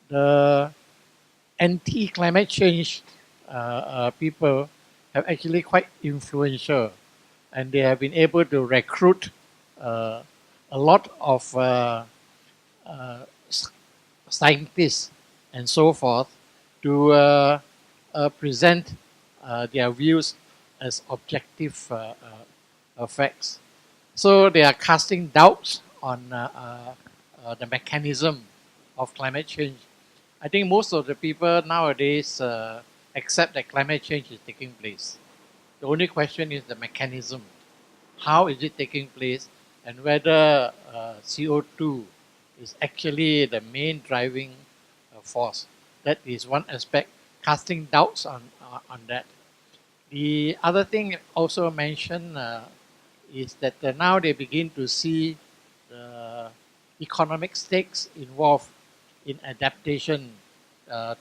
the anti-climate change people have actually quite influential, and they have been able to recruit a lot of scientists and so forth to present their views as objective facts. So they are casting doubts on the mechanism of climate change. I think most of the people nowadays accept that climate change is taking place. The only question is the mechanism. How is it taking place, and whether CO2 is actually the main driving force. That is one aspect, casting doubts on that. The other thing also mentioned is that now they begin to see the economic stakes involved in adaptation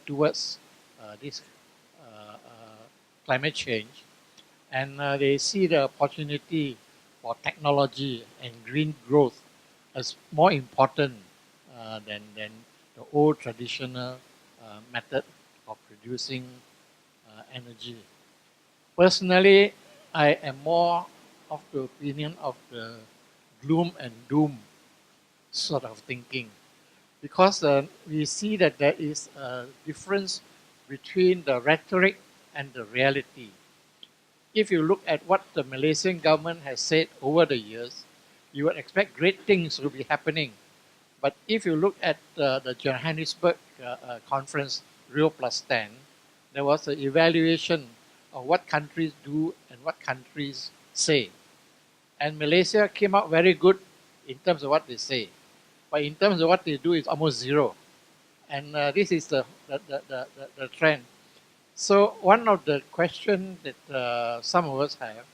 towards this climate change. And they see the opportunity for technology and green growth as more important than the old traditional method of producing energy. Personally, I am more of the opinion of the gloom and doom sort of thinking, because we see that there is a difference between the rhetoric and the reality. If you look at what the Malaysian government has said over the years, you would expect great things to be happening. But if you look at the Johannesburg conference, Rio Plus 10, there was an evaluation of what countries do and what countries say. And Malaysia came out very good in terms of what they say. But in terms of what they do, it's almost zero. And this is the trend. So one of the questions that some of us have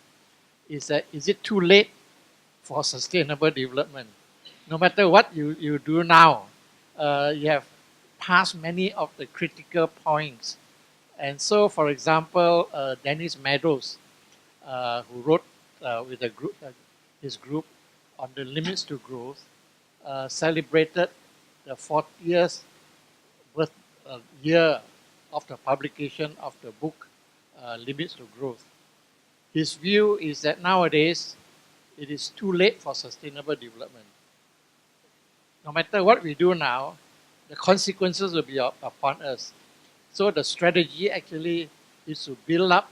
is that, is it too late for sustainable development? No matter what you do now, you have passed many of the critical points. And so, for example, Dennis Meadows, who wrote with a group, his group on the limits to growth, celebrated the 40th year of the publication of the book Limits to Growth. His view is that nowadays it is too late for sustainable development. No matter what we do now, the consequences will be upon us. So the strategy actually is to build up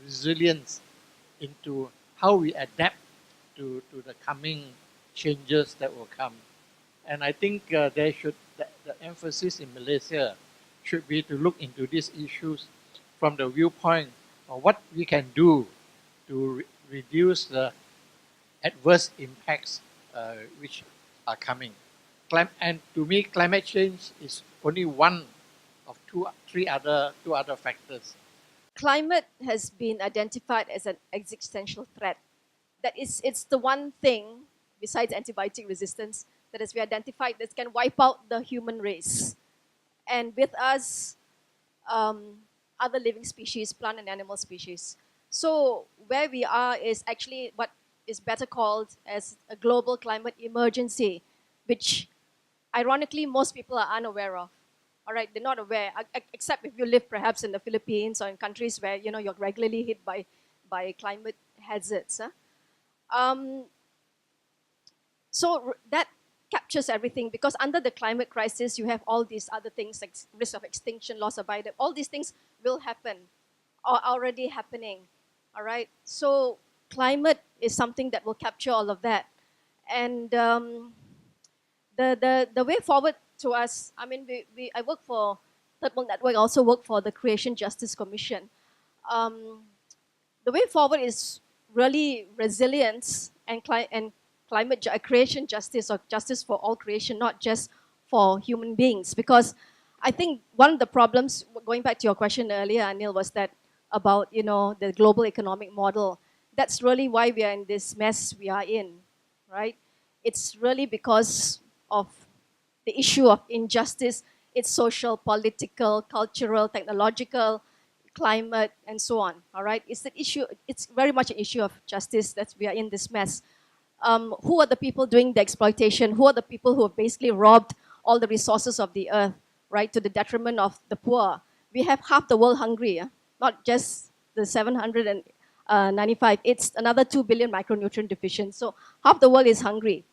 resilience into how we adapt to the coming changes that will come. And I think there should the emphasis in Malaysia should be to look into these issues from the viewpoint of what we can do to reduce the adverse impacts which are coming. And to me, climate change is only one of two other factors. Climate has been identified as an existential threat. That is, it's the one thing, besides antibiotic resistance, that has been identified that can wipe out the human race. And with us, other living species, plant and animal species. So where we are is actually what is better called as a global climate emergency, which ironically, most people are unaware of. All right, they're not aware, except if you live perhaps in the Philippines or in countries where you're regularly hit by climate hazards. So that captures everything, because under the climate crisis, you have all these other things like risk of extinction, loss of biodiversity. All these things will happen or are already happening. All right, so climate is something that will capture all of that, and the way forward to us. I mean, I work for Third World Network. I also work for the Creation Justice Commission. The way forward is really resilience and climate creation justice, or justice for all creation, not just for human beings. Because I think one of the problems, going back to your question earlier, Anil, was that about the global economic model. That's really why we are in this mess we are in, right? It's really because of the issue of injustice. It's social, political, cultural, technological, climate, and so on. All right, it's the issue. It's very much an issue of justice that we are in this mess. Who are the people doing the exploitation? Who are the people who have basically robbed all the resources of the earth, right, to the detriment of the poor? We have half the world hungry, not just the 795. It's another 2 billion micronutrient deficient. So half the world is hungry,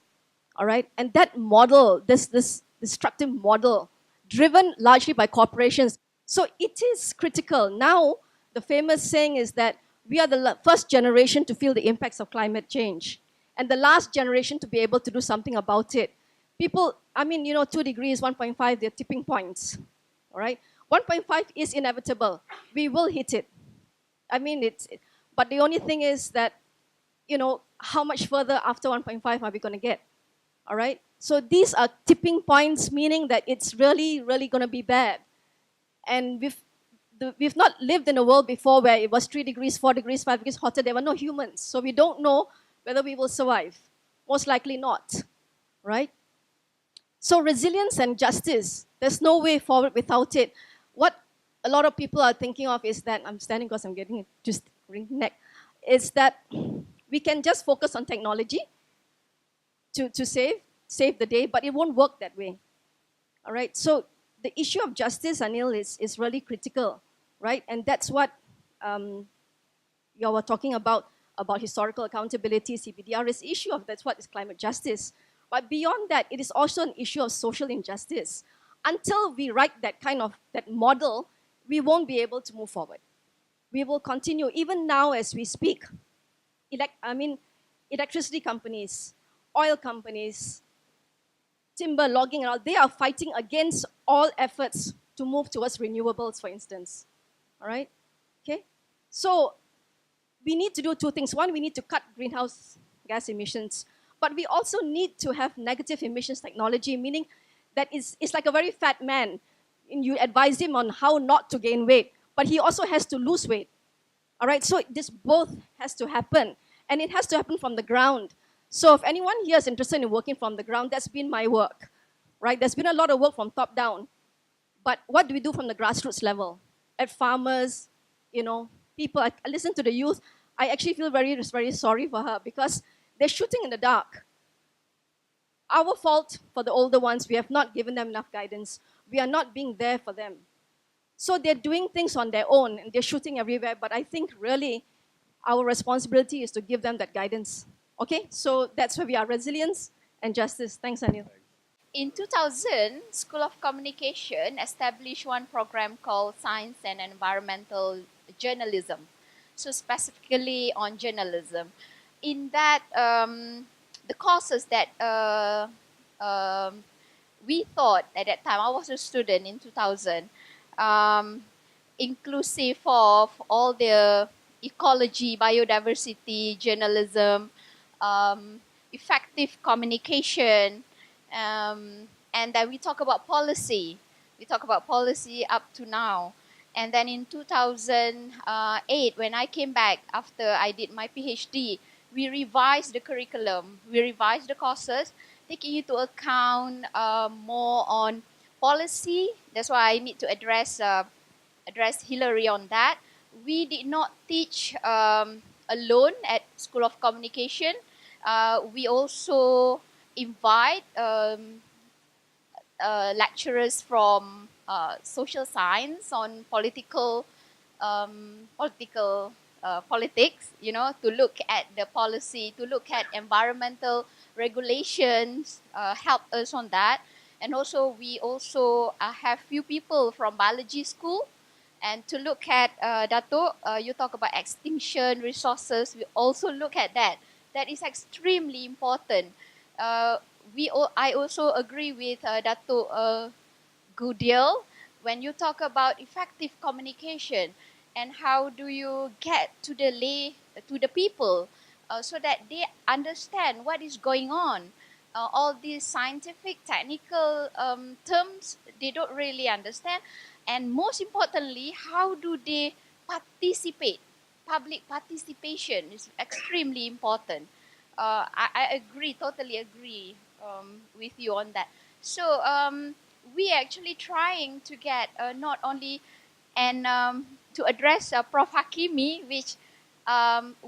all right? And that model, this destructive model, driven largely by corporations. So it is critical. Now, the famous saying is that we are the first generation to feel the impacts of climate change, and the last generation to be able to do something about it. People, I mean, 2 degrees, 1.5, they're tipping points, all right? 1.5 is inevitable. We will hit it. I mean, but the only thing is that, how much further after 1.5 are we going to get, all right? So these are tipping points, meaning that it's really, really going to be bad. And we've not lived in a world before where it was 3 degrees, 4 degrees, 5 degrees hotter. There were no humans. So we don't know whether we will survive. Most likely not, right? So resilience and justice, there's no way forward without it. What a lot of people are thinking of is that, I'm standing because I'm getting just ring neck, is that we can just focus on technology to save the day, but it won't work that way, all right? So the issue of justice, Anil, is really critical, right? And that's what you were talking about historical accountability, CBDR is issue of, that's what is climate justice. But beyond that, it is also an issue of social injustice. Until we write that model, we won't be able to move forward. We will continue, even now as we speak, electricity companies, oil companies, timber logging and all, they are fighting against all efforts to move towards renewables, for instance. All right? Okay? So we need to do 2 things. One, we need to cut greenhouse gas emissions, but we also need to have negative emissions technology, meaning that it's like a very fat man. And you advise him on how not to gain weight, but he also has to lose weight. All right? So this both has to happen, and it has to happen from the ground. So if anyone here is interested in working from the ground, that's been my work, right? There's been a lot of work from top down. But what do we do from the grassroots level? At farmers, people, I listen to the youth. I actually feel very, very sorry for her because they're shooting in the dark. Our fault for the older ones, we have not given them enough guidance. We are not being there for them. So they're doing things on their own and they're shooting everywhere. But I think really our responsibility is to give them that guidance. Okay, so that's where we are, resilience and justice. Thanks, Anil. In 2000, School of Communication established one program called Science and Environmental Journalism. So specifically on journalism. In that, the courses that we thought at that time, I was a student in 2000, inclusive of all the ecology, biodiversity, journalism, effective communication, and then we talk about policy. We talk about policy up to now. And then in 2008, when I came back after I did my PhD, we revised the curriculum. We revised the courses, taking into account more on policy. That's why I need to address Hilary on that. We did not teach alone at School of Communication. We also invite lecturers from social science on politics, you know, to look at the policy, to look at environmental regulations, help us on that. And also we also have few people from biology school, and to look at Dato, you talk about extinction resources, we also look at that. That is extremely important. I also agree with Dato Gurdial when you talk about effective communication and how do you get to the people so that they understand what is going on. All these scientific, technical terms, they don't really understand. And most importantly, how do they participate? Public participation is extremely important. I agree, totally agree with you on that. So we actually trying to get not only and to address Prof Hakimi, which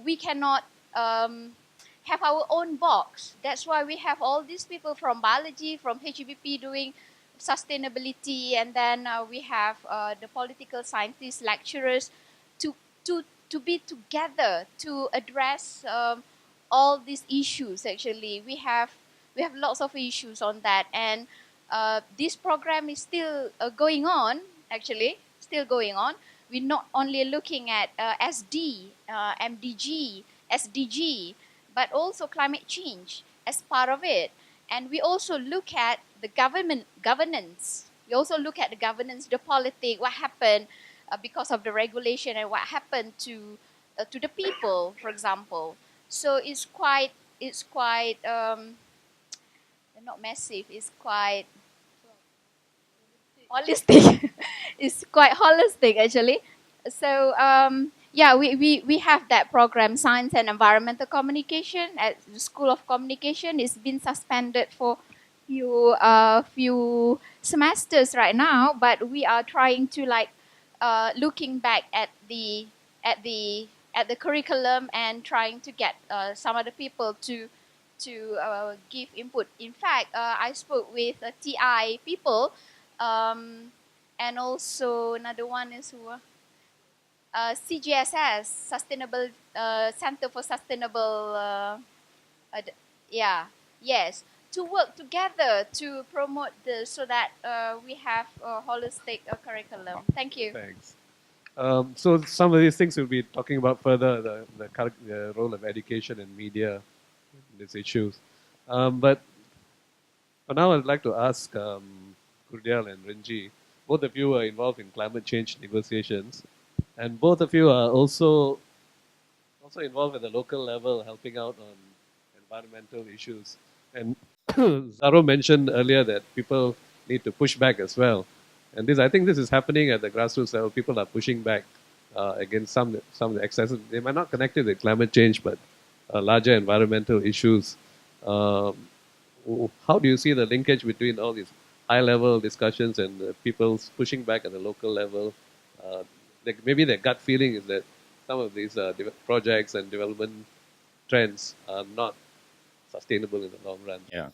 we cannot have our own box. That's why we have all these people from biology, from HBP doing sustainability, and then we have the political scientists, lecturers, to to be together to address all these issues. Actually, we have lots of issues on that, and this program is still going on. Actually, still going on. We're not only looking at SD, MDG, SDG, but also climate change as part of it. And we also look at the governance. We also look at the governance, the politics, what happened because of the regulation, and what happened to the people, for example. So it's quite not massive. It's quite holistic. It's quite holistic actually. So yeah, we have that program, Science and Environmental Communication at the School of Communication. It's been suspended for few semesters right now, but we are trying to looking back at the curriculum and trying to get some other people to give input. In fact, I spoke with TI people, and also another one is who. CGSS, Sustainable Center for Sustainable, yes, to work together to promote this so that we have a holistic curriculum. Thank you. Thanks. So some of these things we'll be talking about further, the role of education and media in these issues. But for now, I'd like to ask Gurdial and Renji, both of you are involved in climate change negotiations, and both of you are also involved at the local level, helping out on environmental issues. And Zaro mentioned earlier that people need to push back as well. And I think this is happening at the grassroots level. People are pushing back against some of the excesses. They might not connect it with climate change, but larger environmental issues. How do you see the linkage between all these high-level discussions and people pushing back at the local level? Maybe their gut feeling is that some of these projects and development trends are not sustainable in the long run. Yeah.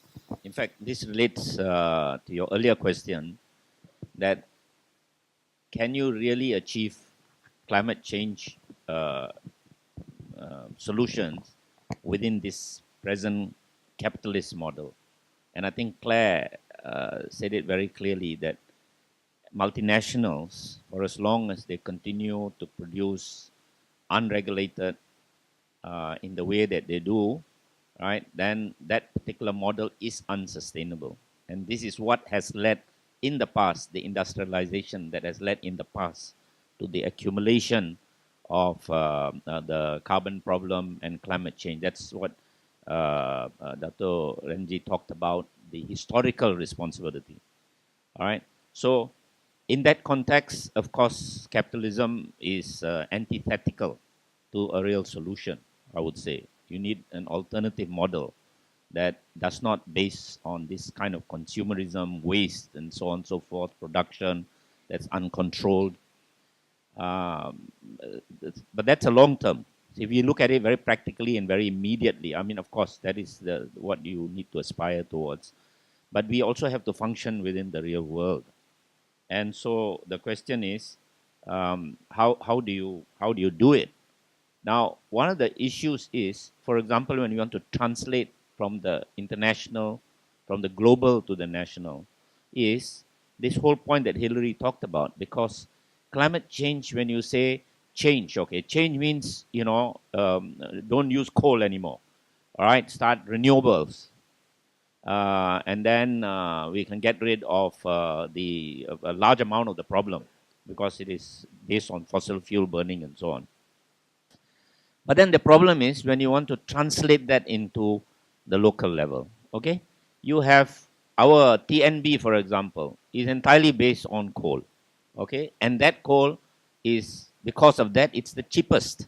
In fact, this relates to your earlier question that can you really achieve climate change solutions within this present capitalist model? And I think Claire said it very clearly that multinationals, for as long as they continue to produce unregulated in the way that they do, right, then that particular model is unsustainable. And this is what has led in the past, the industrialization that has led in the past to the accumulation of the carbon problem and climate change. That's what Dato Renji talked about, the historical responsibility. All right. So in that context, of course, capitalism is antithetical to a real solution, I would say. You need an alternative model that does not base on this kind of consumerism, waste, and so on and so forth, production that's uncontrolled. But that's a long term. So if you look at it very practically and very immediately, I mean, of course, that is what you need to aspire towards. but we also have to function within the real world. And so the question is, how do you do it? Now, one of the issues is, for example, when you want to translate from the international, from the global to the national, is this whole point that Hilary talked about. Because climate change, when you say change, okay, change means, you know, don't use coal anymore. All right, start renewables. And then we can get rid of a large amount of the problem, because it is based on fossil fuel burning and so on. But then the problem is when you want to translate that into the local level, okay? You have our TNB, for example, is entirely based on coal, okay? And that coal is, because of that, it's the cheapest,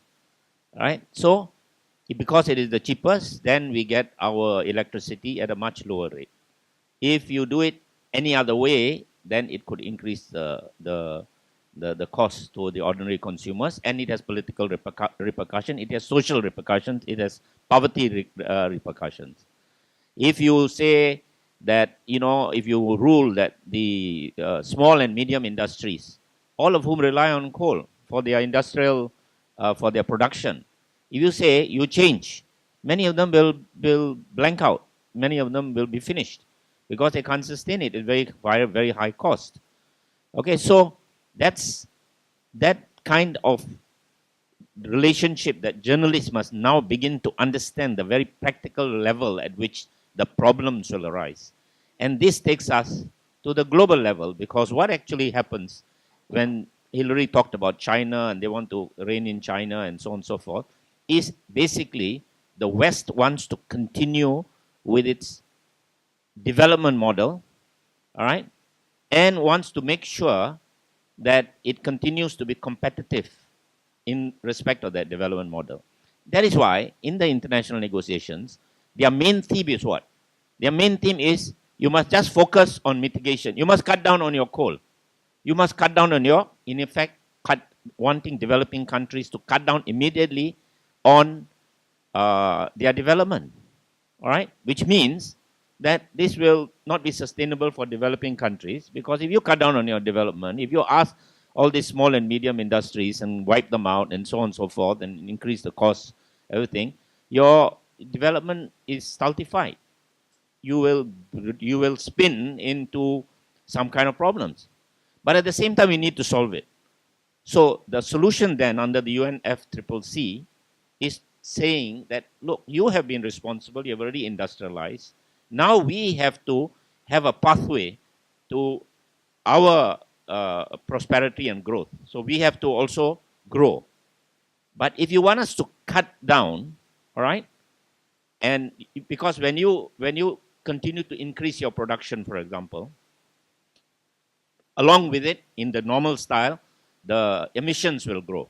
right? So because it is the cheapest, then we get our electricity at a much lower rate. If you do it any other way, then it could increase the cost to the ordinary consumers, and it has political repercussion, it has social repercussions, it has poverty repercussions. If you say that, you know, if you rule that the small and medium industries, all of whom rely on coal for their industrial, for their production, if you say you change, many of them will blank out, many of them will be finished, because they can't sustain it at very high cost. Okay, so that's that kind of relationship that journalists must now begin to understand, the very practical level at which the problems will arise. And this takes us to the global level, because what actually happens when Hilary talked about China and they want to rein in China and so on and so forth, is basically the West wants to continue with its development model, all right, and wants to make sure that it continues to be competitive in respect of that development model. That is why in the international negotiations, their main theme is what? Their main theme is you must just focus on mitigation. You must cut down on your coal. You must cut down on your, in effect, wanting developing countries to cut down immediately on their development, all right? Which means that this will not be sustainable for developing countries, because if you cut down on your development, if you ask all these small and medium industries and wipe them out and so on and so forth and increase the cost, everything, your development is stultified. You will spin into some kind of problems. But at the same time, we need to solve it. So the solution then under the UNFCCC is saying that, look, you have been responsible, you have already industrialized. Now we have to have a pathway to our prosperity and growth. So we have to also grow. But if you want us to cut down, all right, and because when you continue to increase your production, for example, along with it, in the normal style, the emissions will grow,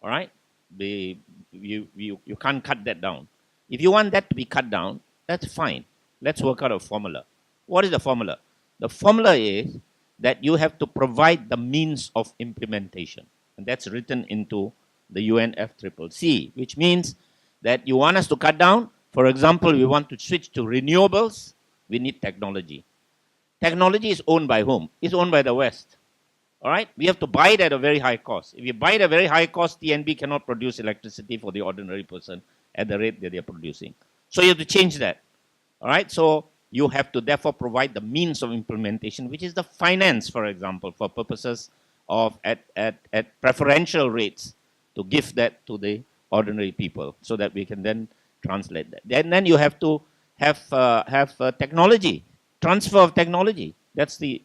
all right? You can't cut that down. If you want that to be cut down, that's fine. Let's work out a formula. What is the formula? The formula is that you have to provide the means of implementation. And that's written into the UNFCCC, which means that you want us to cut down. For example, we want to switch to renewables, we need technology. Technology is owned by whom? It's owned by the West. All right? We have to buy it at a very high cost. If you buy it at a very high cost, TNB cannot produce electricity for the ordinary person at the rate that they're producing. So you have to change that. All right? So you have to therefore provide the means of implementation, which is the finance, for example, for purposes of at preferential rates to give that to the ordinary people so that we can then translate that. Then you have to have technology, transfer of technology. That's the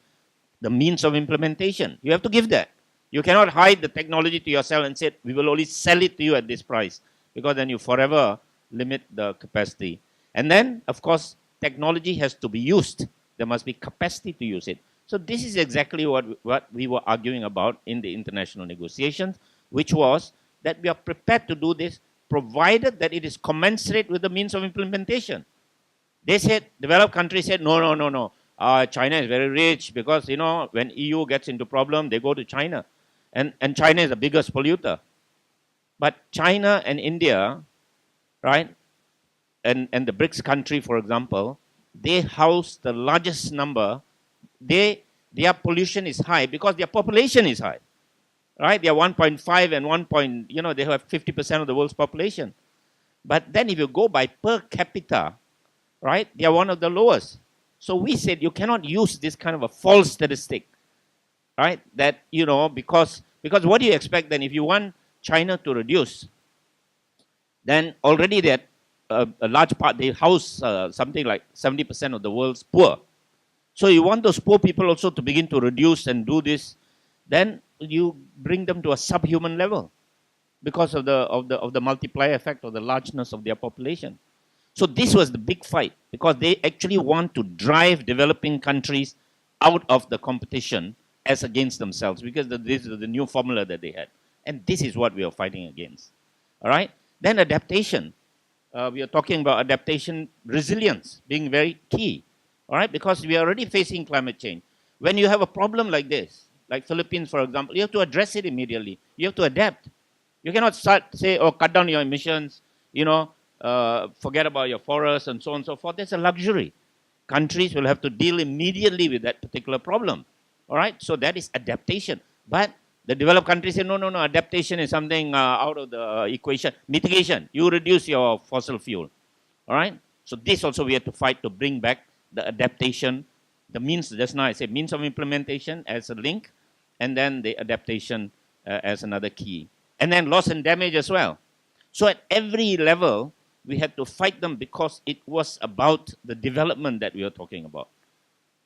means of implementation. You have to give that. You cannot hide the technology to yourself and say, we will only sell it to you at this price, because then you forever limit the capacity. And then, of course, technology has to be used. There must be capacity to use it. So this is exactly what we were arguing about in the international negotiations, which was that we are prepared to do this, provided that it is commensurate with the means of implementation. They said, developed countries said, no. China is very rich, because, you know, when EU gets into problem, they go to China. And China is the biggest polluter. But China and India, right, and the BRICS country, for example, they house the largest number. Their pollution is high because their population is high, right? They are 1.5 and 1. They have 50% of the world's population. But then if you go by per capita, right, they are one of the lowest. So we said you cannot use this kind of a false statistic, right? That, because what do you expect then? If you want China to reduce, then already that a large part, they house something like 70% of the world's poor. So you want those poor people also to begin to reduce and do this, then you bring them to a subhuman level because of the multiplier effect of the largeness of their population. So this was the big fight, because they actually want to drive developing countries out of the competition as against themselves, because this is the new formula that they had. And this is what we are fighting against. All right? Then adaptation. We are talking about adaptation, resilience being very key. All right? Because we are already facing climate change. When you have a problem like this, like Philippines, for example, you have to address it immediately. You have to adapt. You cannot say, oh, cut down your emissions, forget about your forests and so on and so forth. That's a luxury. Countries will have to deal immediately with that particular problem. All right? So that is adaptation. But the developed countries say, no, adaptation is something out of the equation. Mitigation, you reduce your fossil fuel. All right? So this also we have to fight to bring back the adaptation, the means, just now I said means of implementation as a link, and then the adaptation as another key. And then loss and damage as well. So at every level, we had to fight them because it was about the development that we were talking about.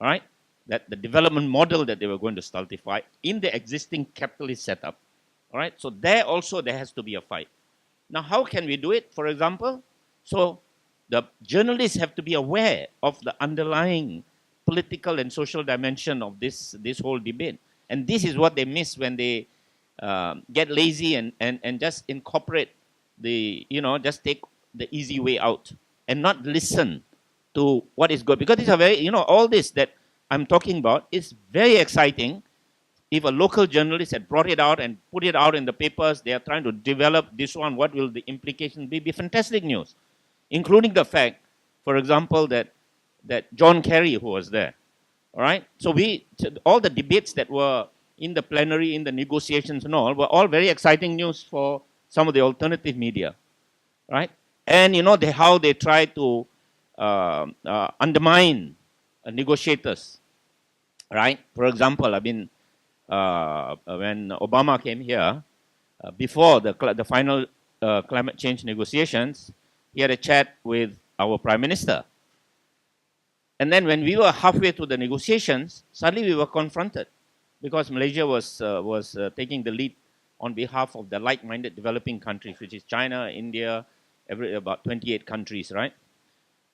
All right? That the development model that they were going to stultify in the existing capitalist setup. All right? So there also there has to be a fight. Now, how can we do it? For example, so the journalists have to be aware of the underlying political and social dimension of this whole debate. And this is what they miss when they get lazy and just incorporate just take the easy way out and not listen to what is good. Because these are very, all this that I'm talking about is very exciting. If a local journalist had brought it out and put it out in the papers, they are trying to develop this one, what will the implications be? Be fantastic news, including the fact, for example, that John Kerry, who was there, all right? So all the debates that were in the plenary, in the negotiations and all, were all very exciting news for some of the alternative media, right? And how they try to undermine negotiators, right? For example, when Obama came here, before the final climate change negotiations, he had a chat with our Prime Minister. And then when we were halfway through the negotiations, suddenly we were confronted, because Malaysia was taking the lead on behalf of the like-minded developing countries, which is China, India, about 28 countries, right?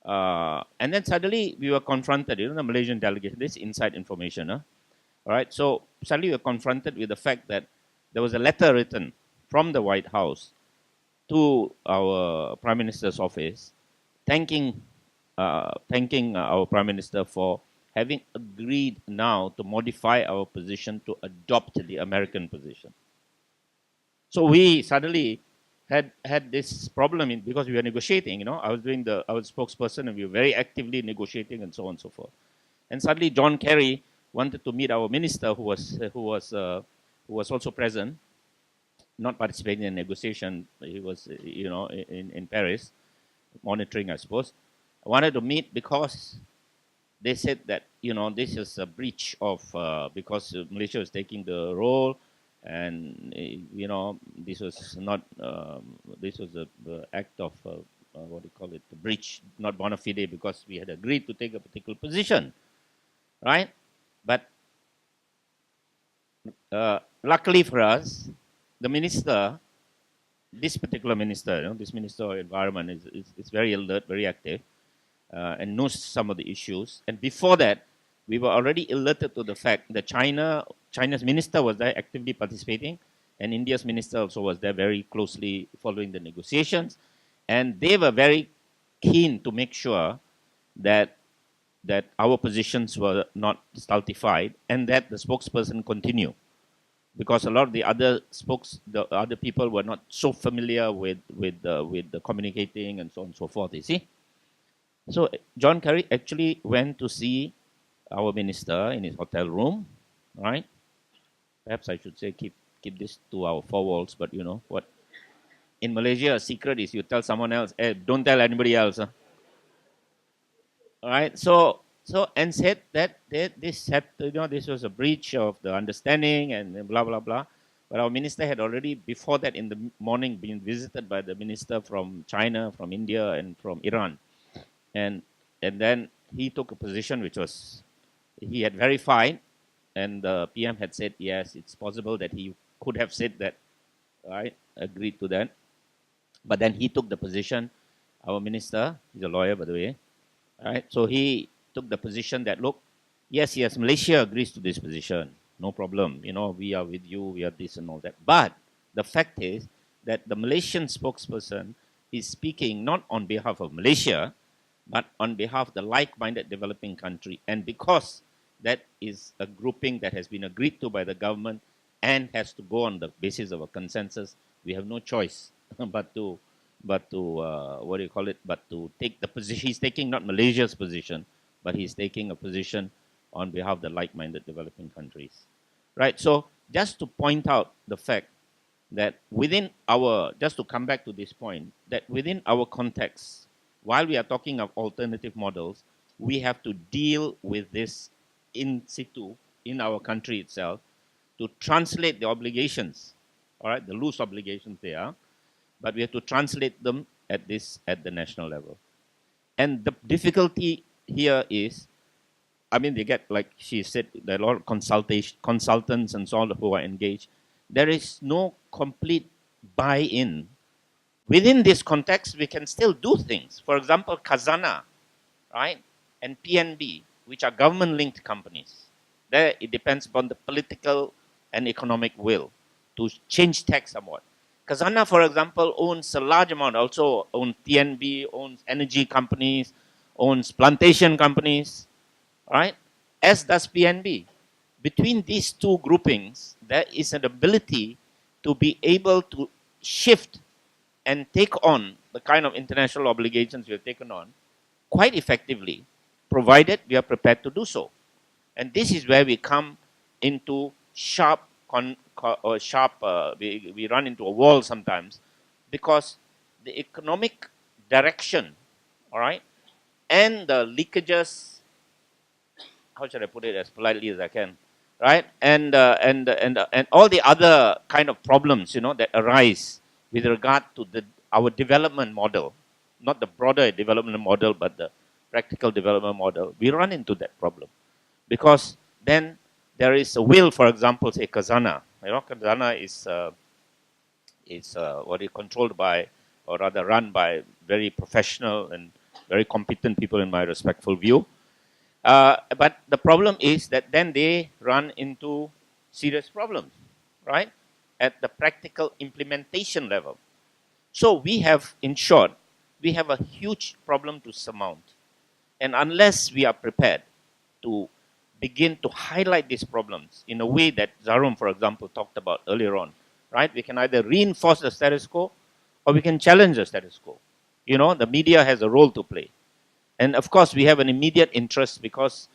And then suddenly we were confronted, the Malaysian delegation, this inside information, all right? So suddenly we were confronted with the fact that there was a letter written from the White House to our Prime Minister's office, thanking our Prime Minister for having agreed now to modify our position to adopt the American position. So we suddenly had this problem because we were negotiating. I was spokesperson, and we were very actively negotiating and so on and so forth. And suddenly John Kerry wanted to meet our minister, who was also present, not participating in negotiation. He was in Paris, monitoring, I suppose. I wanted to meet because they said that this is a breach of because Malaysia was taking the role. And this was not. This was the act of what do you call it? The breach, not bona fide, because we had agreed to take a particular position, right? But luckily for us, the minister, this particular minister, this Minister of Environment, is very alert, very active, and knows some of the issues. And before that, we were already alerted to the fact that China's minister was there actively participating, and India's minister also was there very closely following the negotiations. And they were very keen to make sure that our positions were not stultified and that the spokesperson continue. Because a lot of the other people were not so familiar with the communicating and so on and so forth, you see. So John Kerry actually went to see our minister in his hotel room, right? Perhaps I should say keep this to our four walls, but you know what? In Malaysia, a secret is you tell someone else, hey, don't tell anybody else. Huh? All right. So and said that this had, you know, this was a breach of the understanding and blah blah blah. But our minister had already before that in the morning been visited by the minister from China, from India, and from Iran, and then he took a position which was he had verified, and the PM had said yes, it's possible that he could have said that, right? Agreed to that, but then he took the position. Our minister, he's a lawyer by the way, right? So he took the position that, look, yes, Malaysia agrees to this position. No problem. You know, we are with you, we are this and all that. But the fact is that the Malaysian spokesperson is speaking not on behalf of Malaysia, but on behalf of the like-minded developing country. And because that is a grouping that has been agreed to by the government and has to go on the basis of a consensus, we have no choice but to what do you call it? But to take the position. He's taking not Malaysia's position, but he's taking a position on behalf of the like-minded developing countries, right? So just to point out the fact that within our, just to come back to this point, that within our context, while we are talking of alternative models, we have to deal with this in situ in our country itself to translate the obligations, all right, the loose obligations they are, but we have to translate them at the national level. And the difficulty here is, I mean, they get, like she said, there are a lot of consultants and so on who are engaged. There is no complete buy-in. Within this context, we can still do things. For example, Khazanah, right, and PNB, which are government-linked companies. There, it depends upon the political and economic will to change tax somewhat. Khazanah, for example, owns a large amount, also owns TNB, owns energy companies, owns plantation companies, right? As does PNB. Between these two groupings, there is an ability to be able to shift and take on the kind of international obligations we have taken on quite effectively, provided we are prepared to do so. And this is where we come into we run into a wall sometimes, because the economic direction, all right, and the leakages, how should I put it as politely as I can, right, and all the other kind of problems, you know, that arise with regard to our development model, not the broader development model, but the practical development model. We run into that problem because then there is a will, for example, say Khazanah. You know, Khazanah is controlled by, or rather run by, very professional and very competent people in my respectful view. But the problem is that then they run into serious problems, right, at the practical implementation level. So we have, in short, we have a huge problem to surmount. And unless we are prepared to begin to highlight these problems in a way that Zarum, for example, talked about earlier on, right? We can either reinforce the status quo or we can challenge the status quo. You know, the media has a role to play. And of course, we have an immediate interest because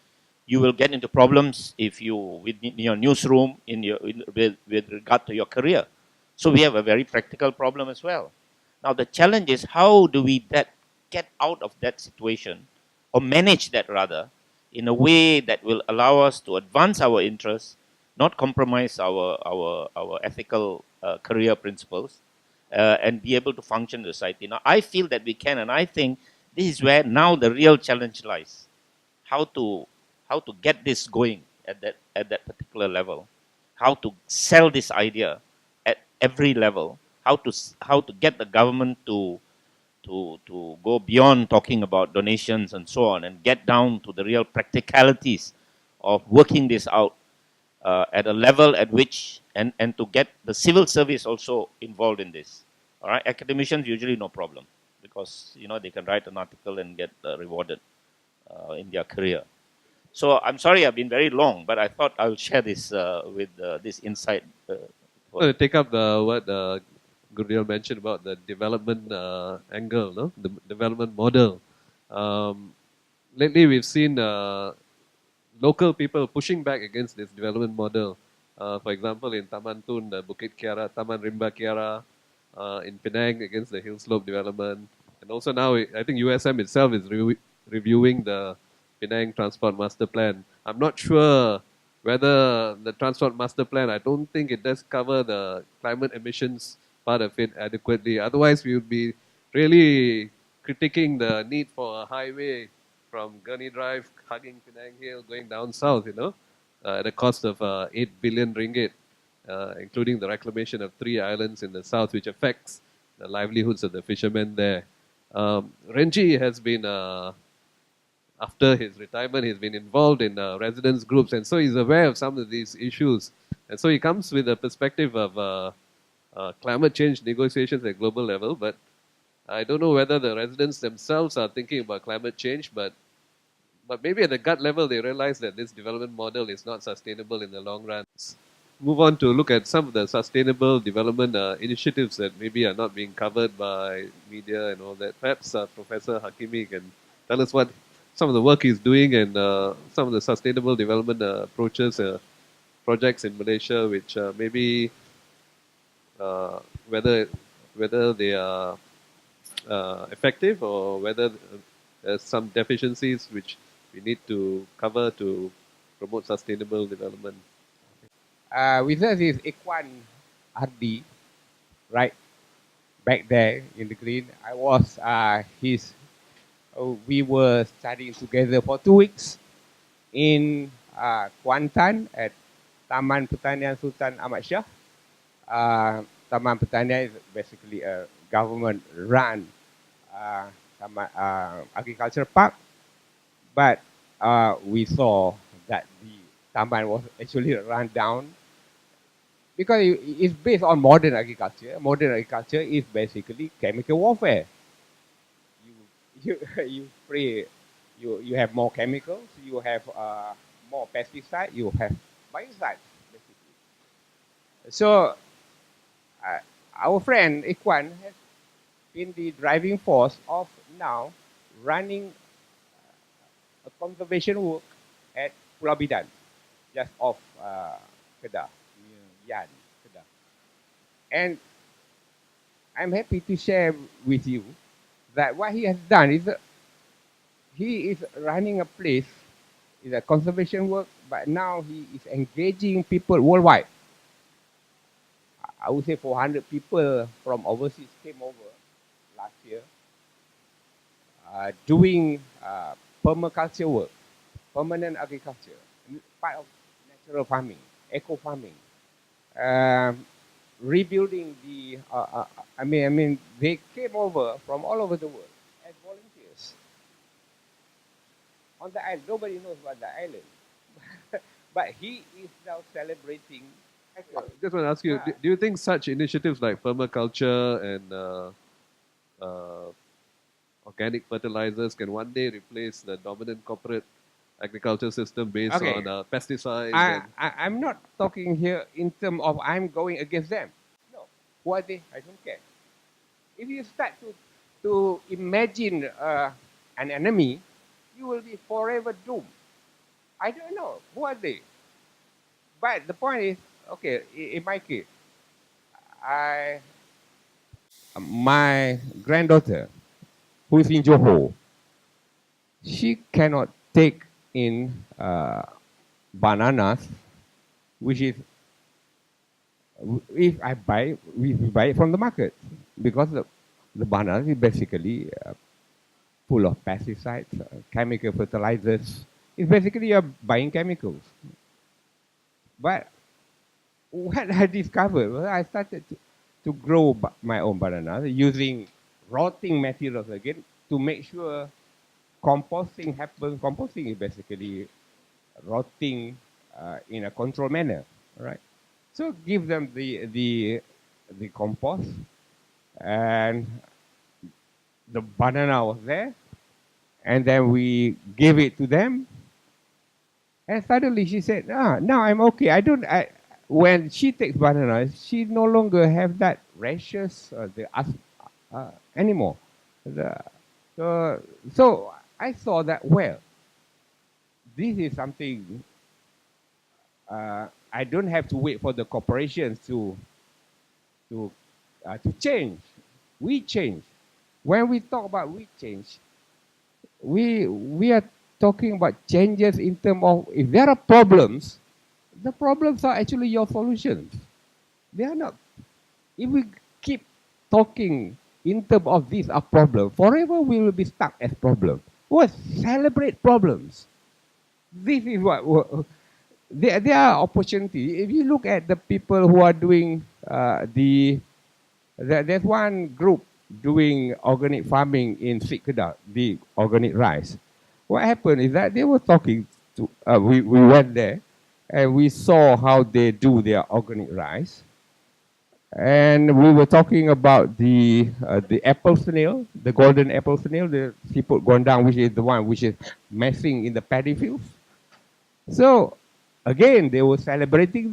you will get into problems if you, in your newsroom, with regard to your career. So we have a very practical problem as well. Now, the challenge is how do we get out of that situation, or manage that rather, in a way that will allow us to advance our interests, not compromise our ethical career principles, and be able to function in society. Now, I feel that we can, and I think this is where now the real challenge lies. How to get this going at that particular level, how to sell this idea at every level, how to get the government to go beyond talking about donations and so on, and get down to the real practicalities of working this out at a level at which, and to get the civil service also involved in this. All right, academicians usually no problem because, you know, they can write an article and get rewarded in their career. So I'm sorry I've been very long, but I thought I'll share this with this insight. To take up what Gurdial mentioned about the development angle, no? The development model. Lately, we've seen local people pushing back against this development model. For example, in Taman Tun, Bukit Kiara, Taman Rimba Kiara, in Penang against the hill slope development. And also now, I think USM itself is reviewing the Penang Transport Master Plan. I'm not sure whether the Transport Master Plan, I don't think it does cover the climate emissions part of it adequately. Otherwise, we would be really critiquing the need for a highway from Gurney Drive, hugging Penang Hill, going down south, at a cost of 8 billion ringgit, including the reclamation of 3 islands in the south, which affects the livelihoods of the fishermen there. Renji has been, after his retirement, he's been involved in residence groups, and so he's aware of some of these issues. And so he comes with a perspective of climate change negotiations at global level, but I don't know whether the residents themselves are thinking about climate change, but maybe at the gut level they realize that this development model is not sustainable in the long run. Move on to look at some of the sustainable development initiatives that maybe are not being covered by media and all that. Perhaps Professor Hakimi can tell us what some of the work he's doing and some of the sustainable development approaches, projects in Malaysia, which maybe whether they are effective or whether there's some deficiencies which we need to cover to promote sustainable development. With us is Ikwan Ardi, right back there in the green. I was his. We were studying together for 2 weeks in Kuantan at Taman Pertanian Sultan Ahmad Shah. Taman Pertanian is basically a government-run agriculture park, but we saw that the taman was actually run down because it's based on modern agriculture. Modern agriculture is basically chemical warfare. You spray, you have more chemicals, you have more pesticide, you have biocides, basically. So our friend Ikwan has been the driving force of now running a conservation work at Pulau Bidan, just off Kedah, near Yan, Kedah. And I'm happy to share with you that what he has done is he is running a place, is a conservation work, but now he is engaging people worldwide. I would say 400 people from overseas came over last year doing permaculture work, permanent agriculture, part of natural farming, eco farming, rebuilding the. I mean, they came over from all over the world as volunteers. On the island, nobody knows about the island, but he is now celebrating. Just want to ask you: do you think such initiatives like permaculture and organic fertilizers can one day replace the dominant corporate agriculture system based on pesticides? I'm not talking here in terms of I'm going against them. No, who are they? I don't care. If you start to imagine an enemy, you will be forever doomed. I don't know who are they. But the point is, okay, in my case, my granddaughter, who is in Johor, she cannot take in bananas, which is, if I buy, we buy it from the market, because the banana is basically full of pesticides, chemical fertilizers. It's basically you're buying chemicals. But what I discovered was I started to grow my own bananas using rotting materials again to make sure composting happens. Composting is basically rotting in a controlled manner, right? So give them the compost, and the banana was there, and then we gave it to them, and suddenly she said, now I'm okay. When she takes bananas, she no longer have that rashes anymore. So I saw that, well, this is something I don't have to wait for the corporations to change. We change. When we talk about we change, we are talking about changes in terms of, if there are problems, the problems are actually your solutions. They are not. If we keep talking in terms of these are problems, forever we will be stuck as problems. What? Celebrate problems. This is what there are opportunities. If you look at the people who are doing there's one group doing organic farming in Sikkedal, the organic rice. What happened is that they were talking to, we went there and we saw how they do their organic rice. And we were talking about the apple snail, the golden apple snail, the siput gondang, which is the one which is messing in the paddy fields. So again, they were celebrating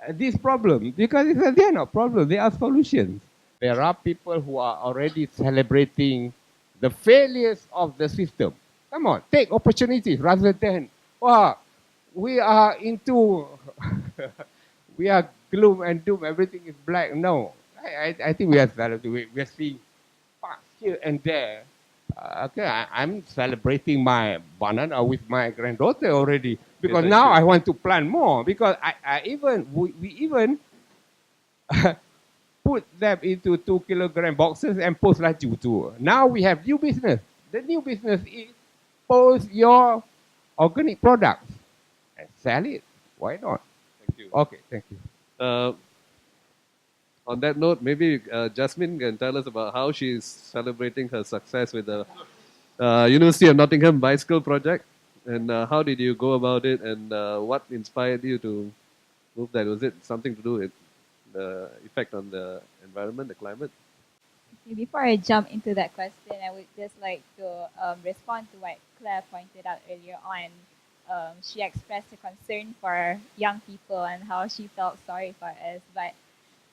this problem because they are not problems, they are solutions. There are people who are already celebrating the failures of the system. Come on, take opportunities rather than, wow, we are into, we are gloom and doom, everything is black. No, I think we are seeing parts here and there. Okay, I'm celebrating my banana with my granddaughter already because Yes, now I I want to plant more because we even put them into 2 kilogram boxes and post laju too. Now we have new business. The new business is post your organic products and sell it. Why not? Thank you. Okay, thank you. On that note, maybe Jasmin can tell us about how she is celebrating her success with the University of Nottingham bicycle project, and how did you go about it, and what inspired you to move that? Was it something to do with the effect on the environment, the climate? Okay, before I jump into that question, I would just like to respond to what Claire pointed out earlier on. She expressed a concern for young people and how she felt sorry for us. But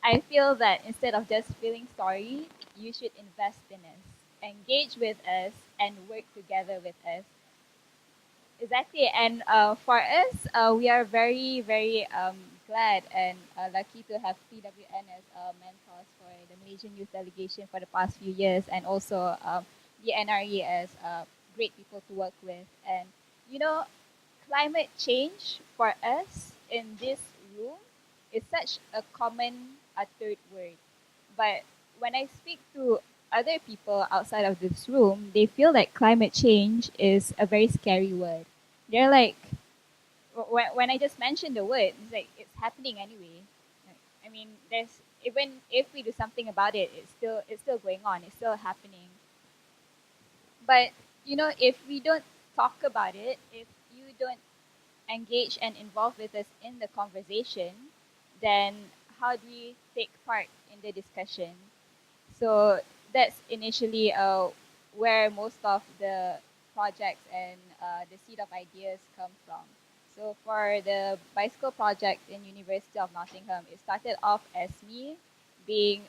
I feel that instead of just feeling sorry, you should invest in us, engage with us, and work together with us. Exactly. And for us, we are very, very glad and lucky to have PWN as mentors for the Malaysian Youth Delegation for the past few years, and also the NRE as great people to work with. And, you know, climate change for us in this room is such a common third word. But when I speak to other people outside of this room, they feel like climate change is a very scary word. They're like, when I just mentioned the word, it's like it's happening anyway. I mean, there's even if we do something about it, it's still going on. It's still happening. But you know, if we don't talk about it, if you don't engage and involve with us in the conversation, then how do we take part in the discussion? So that's initially where most of the projects and the seed of ideas come from. So for the bicycle project in University of Nottingham, it started off as me being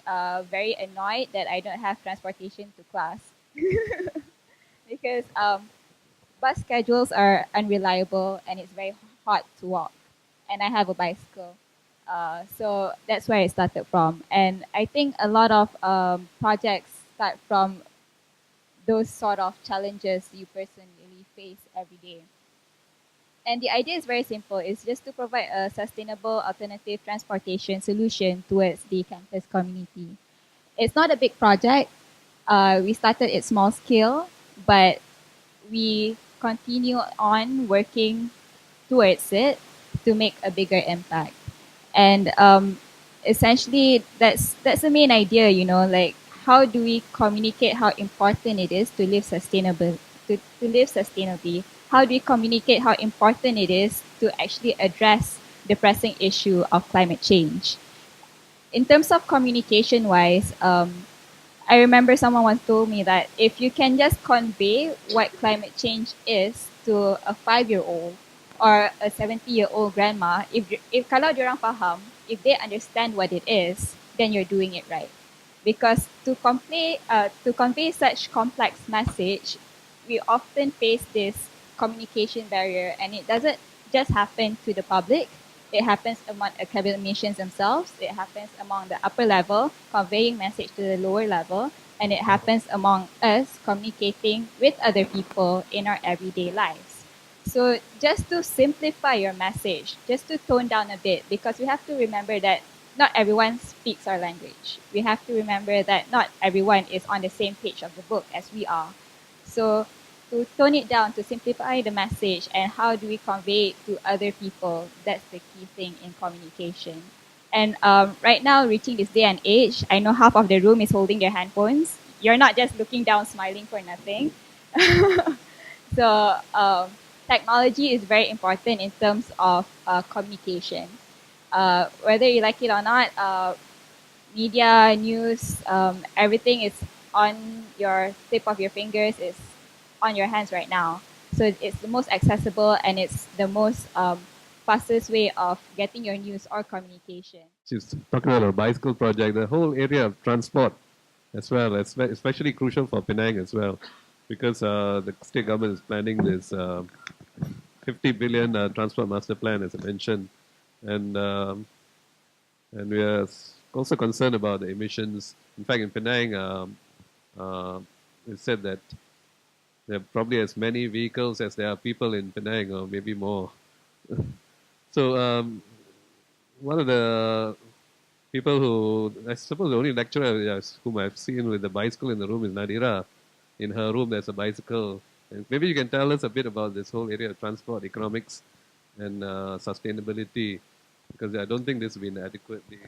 very annoyed that I don't have transportation to class because bus schedules are unreliable and it's very hard to walk, and I have a bicycle. So that's where it started from. And I think a lot of projects start from those sort of challenges you personally face every day. And the idea is very simple. It's just to provide a sustainable alternative transportation solution towards the campus community. It's not a big project. We started at small scale, but we continue on working towards it to make a bigger impact. And essentially, that's the main idea. You know, like how do we communicate how important it is to live to live sustainably? How do we communicate how important it is to actually address the pressing issue of climate change? In terms of communication wise, I remember someone once told me that if you can just convey what climate change is to a 5-year-old or a 70-year-old grandma, if kalau diorang faham, if they understand what it is, then you're doing it right. because to convey such complex message, we often face this communication barrier, and it doesn't just happen to the public. It happens among academicians themselves. It happens among the upper level, conveying message to the lower level, and it happens among us communicating with other people in our everyday lives. So just to simplify your message, just to tone down a bit, because we have to remember that not everyone speaks our language. We have to remember that not everyone is on the same page of the book as we are. So to tone it down, to simplify the message, and how do we convey it to other people, that's the key thing in communication. And right now, reaching this day and age, I know half of the room is holding their handphones. You're not just looking down, smiling for nothing. So technology is very important in terms of communication. Whether you like it or not, media, news, everything is on your tip of your fingers, is on your hands right now. So it's the most accessible, and it's the most fastest way of getting your news or communication. She's talking about our bicycle project, the whole area of transport as well, especially crucial for Penang as well, because the state government is planning this 50 billion transport master plan, as I mentioned, and we are also concerned about the emissions. In fact, in Penang, it said that there are probably as many vehicles as there are people in Penang, or maybe more. So one of the people who, I suppose the only lecturer whom I've seen with the bicycle in the room is Nadira. In her room there's a bicycle. And maybe you can tell us a bit about this whole area of transport, economics, and sustainability, because I don't think this has been adequately.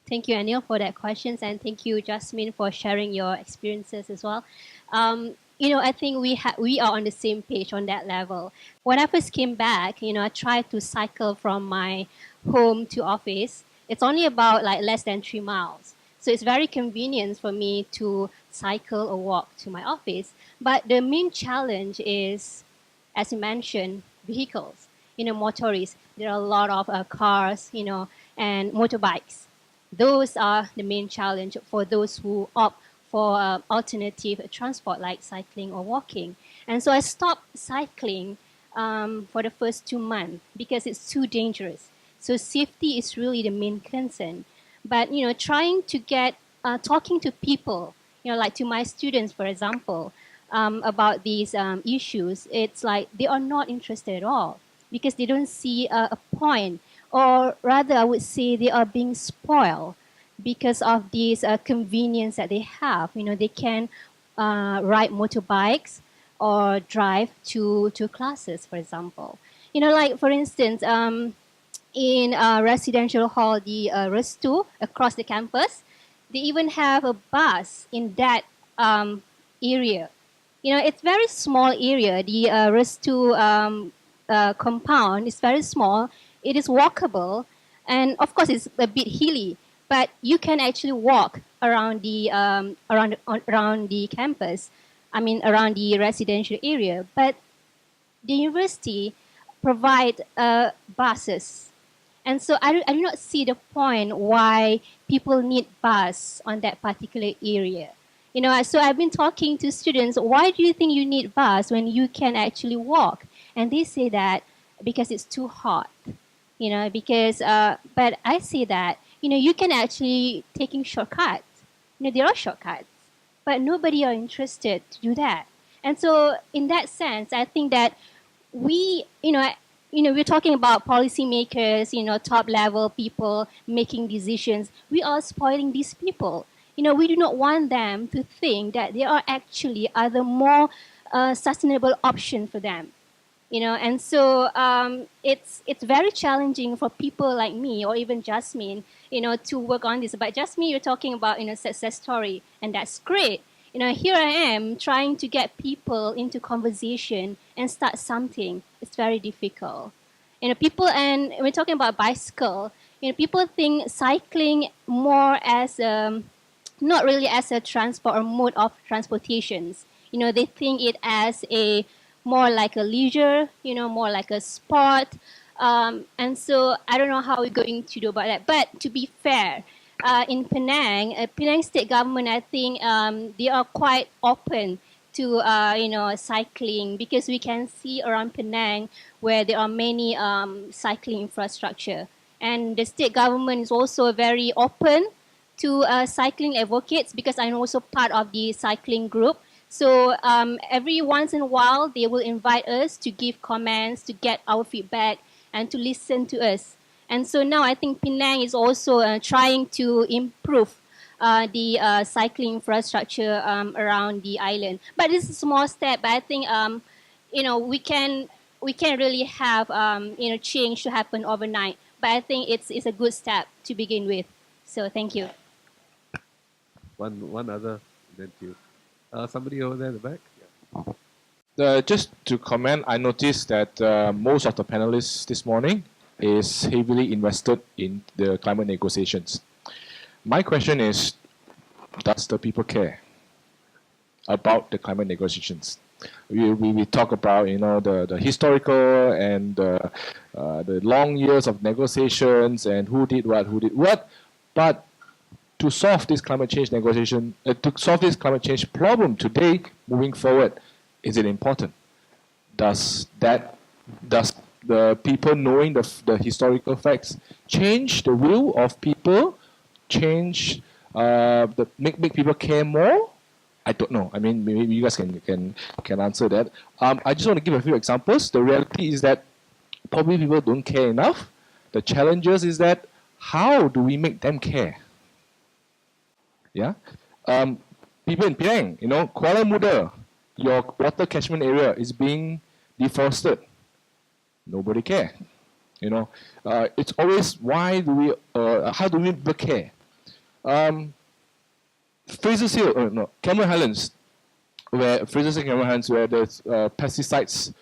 Thank you, Anil, for that questions, and thank you, Jasmin, for sharing your experiences as well. I think we are on the same page on that level. When I first came back, I tried to cycle from my home to office. It's only about like less than 3 miles. So it's very convenient for me to cycle or walk to my office. But the main challenge is, as you mentioned, vehicles, motorists. There are a lot of cars, and motorbikes. Those are the main challenge for those who opt for alternative transport like cycling or walking. And so I stopped cycling for the first 2 months because it's too dangerous. So safety is really the main concern. But, trying to get, talking to people, like to my students, for example, about these issues, it's like they are not interested at all because they don't see a point. Or rather, I would say they are being spoiled because of these convenience that they have. They can ride motorbikes or drive to classes, for example. Like for instance, in residential hall, the Restu across the campus, they even have a bus in that area. It's very small area. The Restu compound is very small. It is walkable, and of course it's a bit hilly, but you can actually walk around the around the campus. I mean, around the residential area. But the university provide buses, and so I do not see the point why people need bus on that particular area. So I've been talking to students. Why do you think you need bus when you can actually walk? And they say that because it's too hot. Because, but I say that, you can actually taking shortcuts. There are shortcuts, but nobody are interested to do that. And so in that sense, I think that we're talking about policymakers, top level people making decisions. We are spoiling these people. We do not want them to think that there are actually other more sustainable options for them. And so it's very challenging for people like me or even Jasmin, to work on this. But Jasmin, you're talking about, success story, and that's great. Here I am trying to get people into conversation and start something. It's very difficult. People, and we're talking about bicycle, people think cycling more as, not really as a transport or mode of transportations. They think it as more like a leisure, more like a sport, And so I don't know how we're going to do about that. But to be fair, in Penang, Penang state government, I think they are quite open to cycling, because we can see around Penang where there are many cycling infrastructure, and the state government is also very open to cycling advocates, because I'm also part of the cycling group. So every once in a while they will invite us to give comments, to get our feedback, and to listen to us. And so now I think Penang is also trying to improve the cycling infrastructure around the island. But it's a small step. But I think we can really have change to happen overnight. But I think it's a good step to begin with. So thank you. One other, then you. Somebody over there in the back. Just to comment, I noticed that most of the panelists this morning is heavily invested in the climate negotiations. My question is, does the people care about the climate negotiations? We talk about the historical and the long years of negotiations and who did what, but to solve this climate change negotiation, to solve this climate change problem today, moving forward, is it important? Does the people knowing the historical facts change the will of people? Change make people care more? I don't know. I mean, maybe you guys can answer that. I just want to give a few examples. The reality is that probably people don't care enough. The challenges is that how do we make them care? Yeah, people in Penang, Kuala Muda, your water catchment area is being deforested. Nobody care. It's always how do we people care? Fraser's Hill, Cameron Highlands, where there's pesticides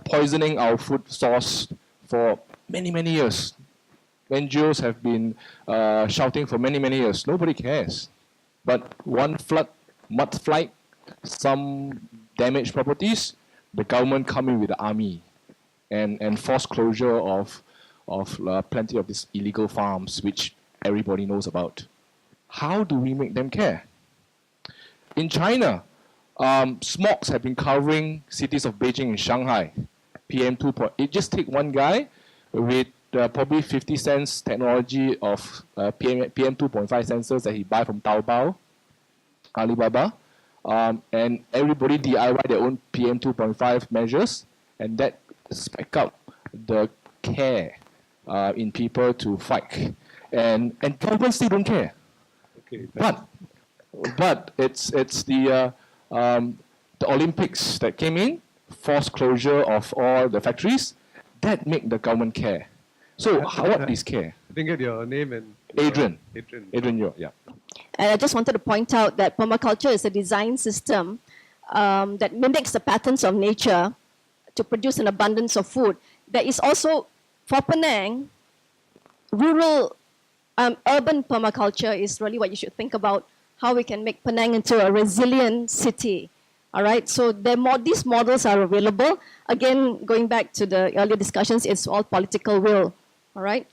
poisoning our food source for many, many years. NGOs have been shouting for many, many years. Nobody cares. But one flood, mud flight, some damaged properties, the government come in with the army and forced closure of plenty of these illegal farms, which everybody knows about. How do we make them care? In China, smogs have been covering cities of Beijing and Shanghai. PM2. It just take one guy with probably 50 cents technology of PM2.5 sensors that he buy from Taobao, Alibaba, and everybody DIY their own PM2.5 measures, and that spike up the care in people to fight, and governments still don't care. Okay, but it's the Olympics that came in, forced closure of all the factories, that make the government care. So what is care? I didn't get your name and... Adrian. Adrian, yeah. And I just wanted to point out that permaculture is a design system that mimics the patterns of nature to produce an abundance of food. There is also, for Penang, rural, urban permaculture is really what you should think about, how we can make Penang into a resilient city. All right, so these models are available. Again, going back to the earlier discussions, it's all political will. All right.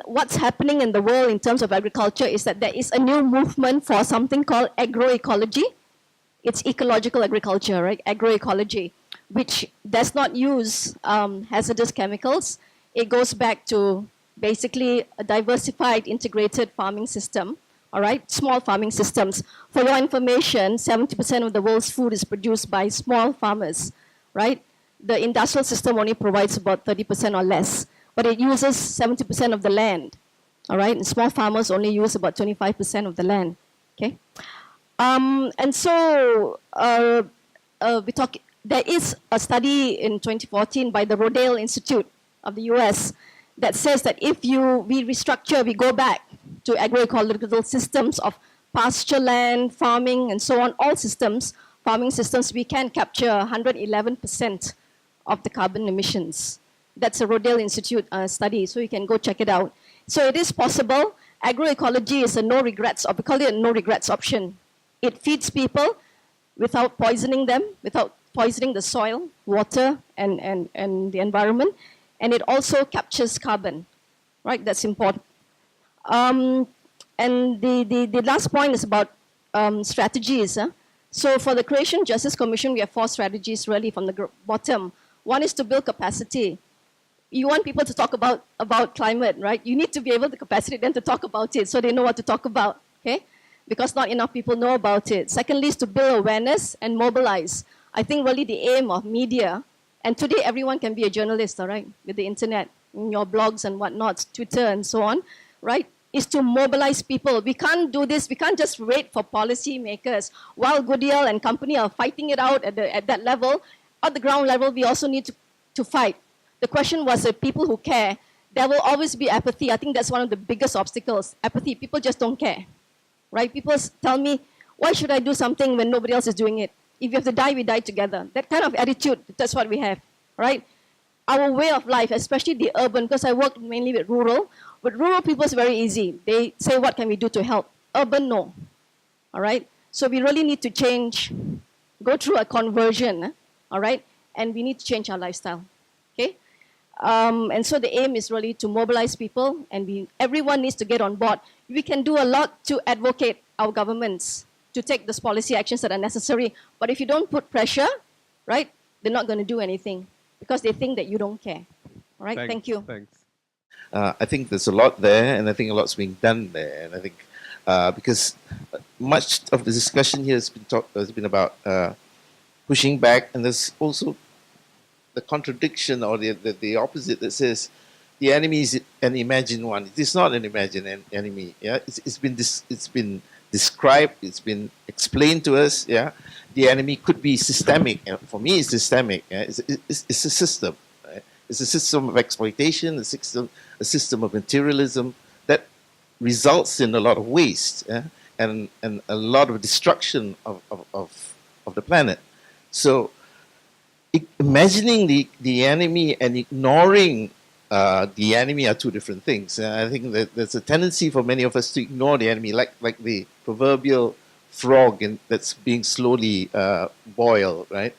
What's happening in the world in terms of agriculture is that there is a new movement for something called agroecology. It's ecological agriculture, right? Agroecology, which does not use hazardous chemicals. It goes back to basically a diversified, integrated farming system. All right, small farming systems. For your information, 70% of the world's food is produced by small farmers, right? The industrial system only provides about 30% or less, but it uses 70% of the land, all right? And small farmers only use about 25% of the land, okay? And so there is a study in 2014 by the Rodale Institute of the US that says that if we restructure, we go back to agroecological systems of pasture land, farming, and so on, all systems, farming systems, we can capture 111% of the carbon emissions. That's a Rodale Institute study, so you can go check it out. So it is possible. Agroecology is a no regrets, we call it a no regrets option. It feeds people without poisoning them, without poisoning the soil, water, and the environment. and it also captures carbon, right? That's important. And the last point is about strategies. So for the Creation Justice Commission, we have 4 strategies really from the bottom. One is to build capacity. You want people to talk about climate, right? You need to be able to capacity them to talk about it so they know what to talk about, okay? Because not enough people know about it. Secondly is to build awareness and mobilize. I think really the aim of media, and today everyone can be a journalist, all right, with the internet, in your blogs and whatnot, Twitter and so on, right, is to mobilize people. We can't do this, we can't just wait for policy makers. While Gurdial and company are fighting it out at that level, at the ground level, we also need to fight. The question was people who care. There will always be apathy. I think that's one of the biggest obstacles, apathy. People just don't care, right? People tell me, why should I do something when nobody else is doing it? If you have to die, we die together. That kind of attitude, that's what we have, right? Our way of life, especially the urban, because I work mainly with rural people it's very easy. They say, what can we do to help? Urban, no, all right? So we really need to change, go through a conversion, all right? And we need to change our lifestyle, okay? And so the aim is really to mobilize people, and everyone needs to get on board. We can do a lot to advocate our governments to take those policy actions that are necessary. But if you don't put pressure, right, they're not going to do anything because they think that you don't care. All right, thank you. Thanks. I think there's a lot there, and I think a lot's being done there. And I think because much of the discussion here has been about pushing back, and there's also the contradiction or the opposite that says the enemy is an imagined one. It is not an imagined enemy. Yeah, it's been described. It's been explained to us. Yeah, the enemy could be systemic. For me, it's systemic. Yeah? It's a system. Right? It's a system of exploitation. A system of materialism that results in a lot of waste, yeah? and a lot of destruction of the planet. So imagining the enemy and ignoring the enemy are two different things. I think that there's a tendency for many of us to ignore the enemy, like the proverbial frog that's being slowly boiled, right?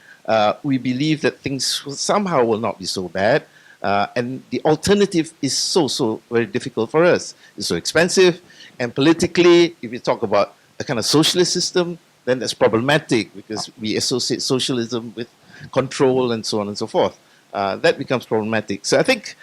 We believe that things somehow will not be so bad, and the alternative is so very difficult for us. It's so expensive, and politically, if you talk about a kind of socialist system, then that's problematic because we associate socialism with control and so on and so forth. That becomes problematic. So I think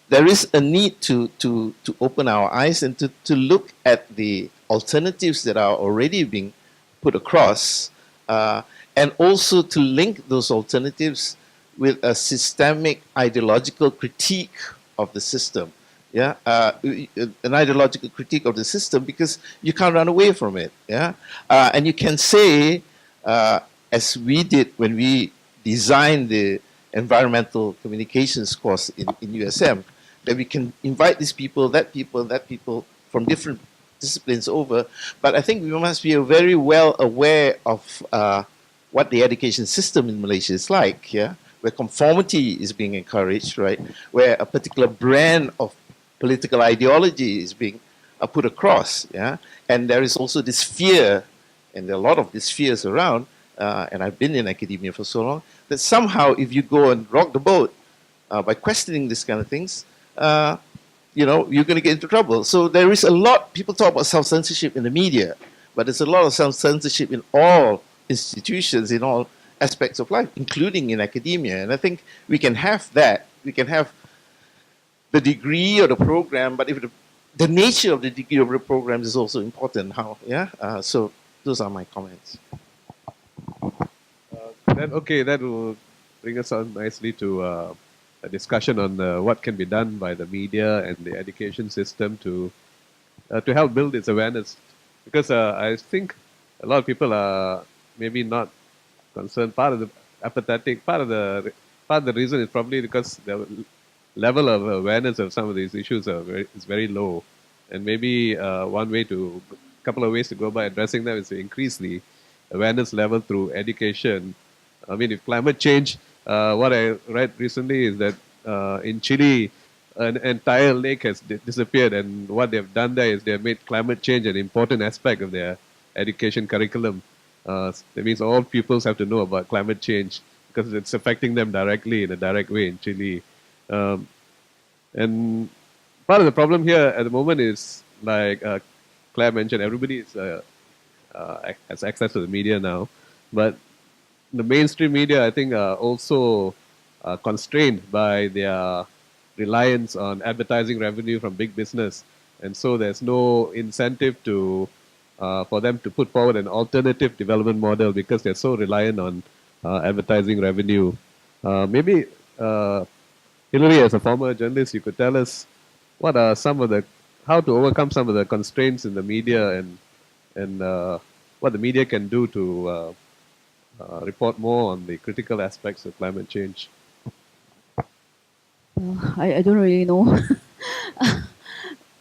there is a need to open our eyes and to look at the alternatives that are already being put across, and also to link those alternatives with a systemic ideological critique of the system. Yeah, an ideological critique of the system because you can't run away from it. Yeah, and you can say, as we did when we designed the environmental communications course in USM, that we can invite these people, that people from different disciplines over. But I think we must be very well aware of what the education system in Malaysia is like. Yeah, where conformity is being encouraged, right? Where a particular brand of political ideology is being put across, yeah, and there is also this fear, and there are a lot of these fears around, and I've been in academia for so long, that somehow if you go and rock the boat by questioning these kind of things, you know, you're going to get into trouble. So there is a lot, people talk about self-censorship in the media, but there's a lot of self-censorship in all institutions, in all aspects of life, including in academia, and I think we can have that. We can have the degree or the program, but if the nature of the degree of the program is also important. How, yeah? So those are my comments. That will bring us on nicely to a discussion on what can be done by the media and the education system to help build its awareness. Because I think a lot of people are maybe not concerned. Part of the apathetic, part of the reason is probably because the level of awareness of some of these issues is very low, and maybe couple of ways to go by addressing them is to increase the awareness level through education. I mean, if climate change, what I read recently is that in Chile, an entire lake has disappeared, and what they've done there is they've made climate change an important aspect of their education curriculum. That means all pupils have to know about climate change because it's affecting them directly in a direct way in Chile. And part of the problem here at the moment is, like Claire mentioned, everybody is, has access to the media now. But the mainstream media, I think, are also constrained by their reliance on advertising revenue from big business. And so there's no incentive to for them to put forward an alternative development model because they're so reliant on advertising revenue. Maybe Hilary, as a former journalist, you could tell us what are some of the how to overcome some of the constraints in the media and what the media can do to report more on the critical aspects of climate change. I don't really know.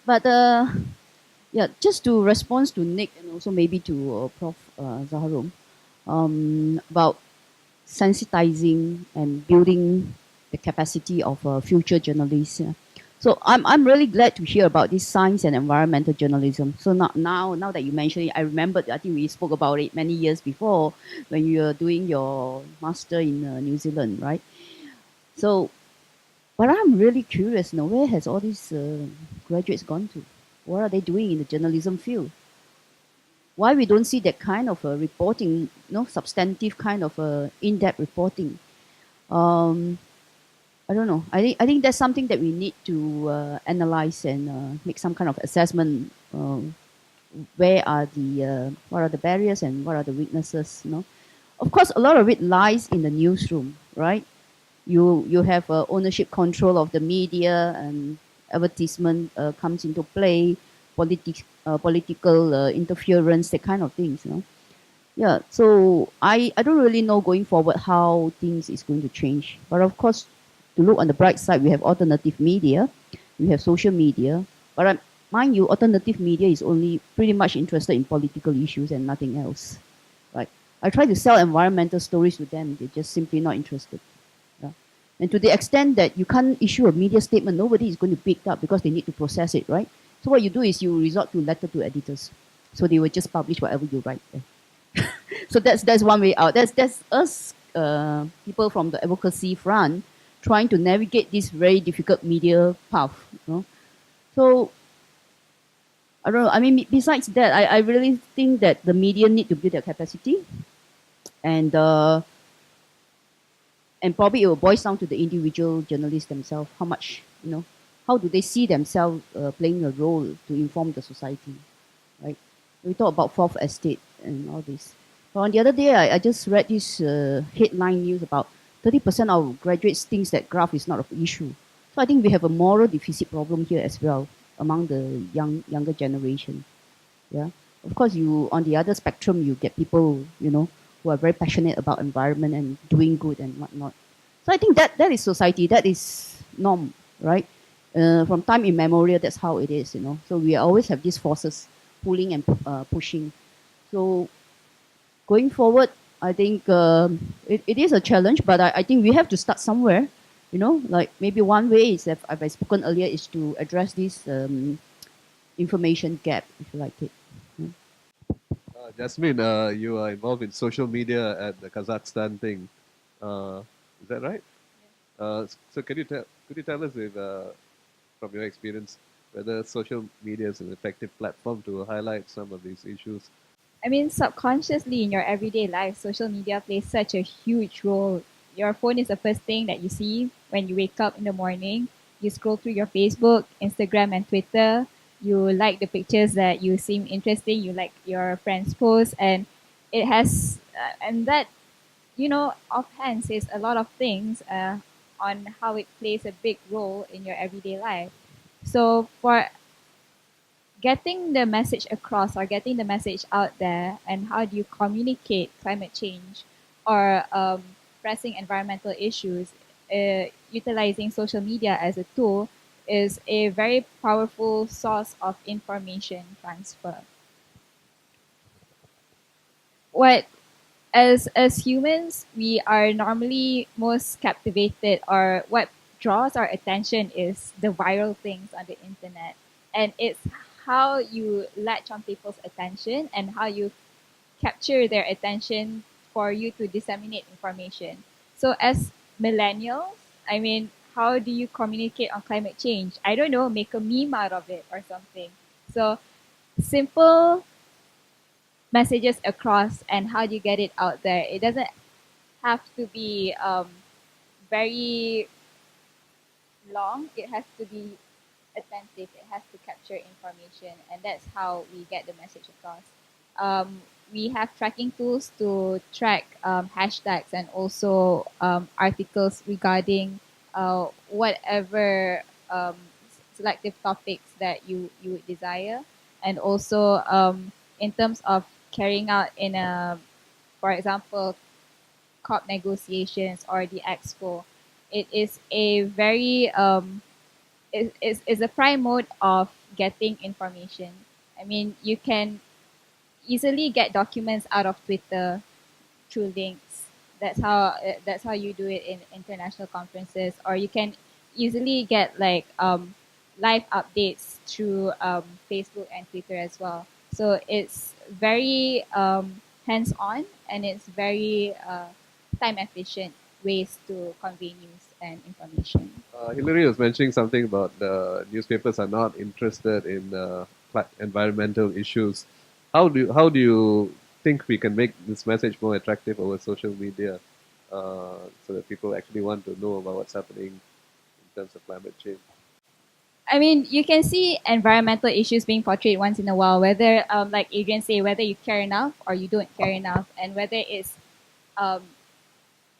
But yeah, just to respond to Nick and also maybe to Prof. Zaharom about sensitizing and building the capacity of future journalists. Yeah. So I'm really glad to hear about this science and environmental journalism. So now that you mention it, I remembered, I think we spoke about it many years before when you were doing your master in New Zealand, right? So, but I'm really curious, where has all these graduates gone to? What are they doing in the journalism field? Why we don't see that kind of reporting, substantive kind of in-depth reporting? I don't know. I think that's something that we need to analyze and make some kind of assessment. Where are the what are the barriers and what are the weaknesses? Of course, a lot of it lies in the newsroom, right? You have ownership control of the media, and advertisement comes into play, political interference, that kind of things. Yeah. So I don't really know going forward how things is going to change. But of course, to look on the bright side, we have alternative media, we have social media. But mind you, alternative media is only pretty much interested in political issues and nothing else. Right? I try to sell environmental stories to them; they're just simply not interested. Yeah? And to the extent that you can't issue a media statement, nobody is going to pick up because they need to process it, right? So what you do is you resort to letter to editors, so they will just publish whatever you write there. So that's one way out. That's us people from the advocacy front trying to navigate this very difficult media path. So I don't know. I mean, besides that, I really think that the media need to build their capacity, and probably it will boil down to the individual journalists themselves. How much, how do they see themselves playing a role to inform the society, right? We talk about fourth estate and all this. But on the other day, I just read this headline news about 30% of graduates thinks that graph is not an issue. So I think we have a moral deficit problem here as well among the younger generation. Yeah. Of course, on the other spectrum, you get people, who are very passionate about environment and doing good and whatnot. So I think that is society, that is norm, right? From time immemorial, that's how it is, So we always have these forces pulling and pushing. So going forward, I think it is a challenge, but I think we have to start somewhere. Like maybe one way is, as I've spoken earlier, is to address this information gap, if you like it. Jasmin, you are involved in social media at the Kazakhstan thing. Is that right? So could you tell us if, from your experience, whether social media is an effective platform to highlight some of these issues? I mean, subconsciously in your everyday life, social media plays such a huge role. Your phone is the first thing that you see when you wake up in the morning. You scroll through your Facebook, Instagram, and Twitter. You like the pictures that you seem interesting. You like your friends' posts, and it has, and that, offhand says a lot of things on how it plays a big role in your everyday life. So for getting the message across or getting the message out there, and how do you communicate climate change or pressing environmental issues, utilizing social media as a tool is a very powerful source of information transfer. As humans, we are normally most captivated, or what draws our attention is the viral things on the internet, and it's how you latch on people's attention and how you capture their attention for you to disseminate information. So as millennials, I mean, how do you communicate on climate change? I don't know, make a meme out of it or something. So simple messages across, and how do you get it out there? It doesn't have to be very long. It has to be attentive. It has to capture information, and that's how we get the message across. We have tracking tools to track hashtags and also articles regarding whatever selective topics that you would desire, and also in terms of carrying out in a, for example, COP negotiations or the Expo. It is a very is a prime mode of getting information. I mean, you can easily get documents out of Twitter through links. That's how you do it in international conferences, or you can easily get like live updates through Facebook and Twitter as well. So it's very hands-on, and it's very time efficient ways to convey news and information. Hilary was mentioning something about the newspapers are not interested in environmental issues. How do you think we can make this message more attractive over social media, so that people actually want to know about what's happening in terms of climate change? I mean, you can see environmental issues being portrayed once in a while, whether, like Adrian say, whether you care enough or you don't care enough, and whether it's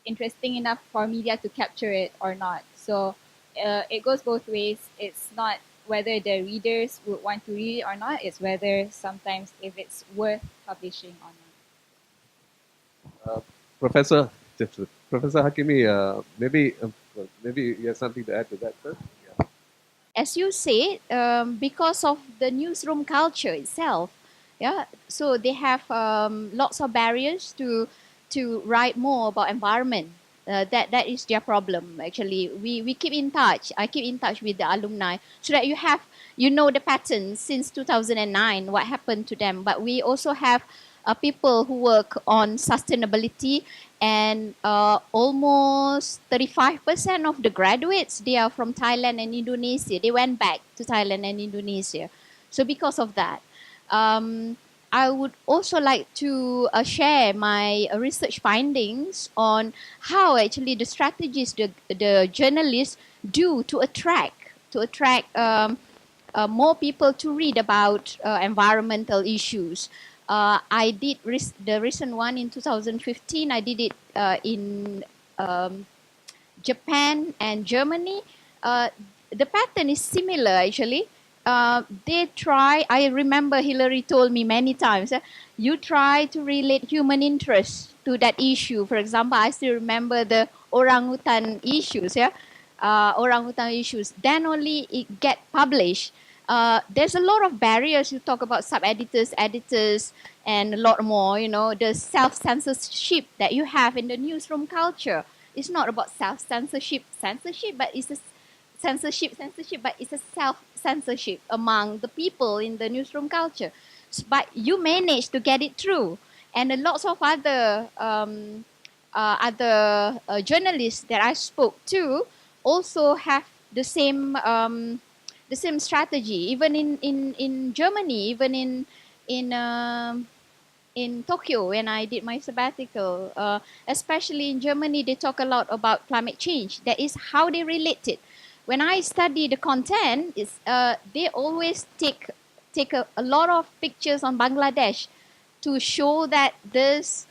interesting enough for media to capture it or not. So it goes both ways. It's not whether the readers would want to read it or not, it's whether sometimes if it's worth publishing or not. Professor Hakimi, maybe you have something to add to that first? Yeah. As you said, because of the newsroom culture itself, yeah, so they have lots of barriers to write more about environment. That is their problem. Actually, we keep in touch. I keep in touch with the alumni so that you know the pattern since 2009, what happened to them. But we also have people who work on sustainability, and almost 35% of the graduates, they are from Thailand and Indonesia. They went back to Thailand and Indonesia. So because of that, I would also like to share my research findings on how actually the strategies the journalists do to attract more people to read about environmental issues. I did the recent one in 2015. I did it in Japan and Germany. The pattern is similar actually. They try, I remember Hilary told me many times, you try to relate human interest to that issue. For example, I still remember the orangutan issues, orangutan issues. Then only it get published. There's a lot of barriers. You talk about sub-editors, editors, and a lot more, the self-censorship that you have in the newsroom culture. It's not about self-censorship, but it's a censorship, but it's a self-censorship among the people in the newsroom culture. But you manage to get it through. And lots of other journalists that I spoke to also have the same strategy. Even in Germany, even in Tokyo when I did my sabbatical, especially in Germany, they talk a lot about climate change. That is how they relate it. When I study the content, they always take a lot of pictures on Bangladesh to show that this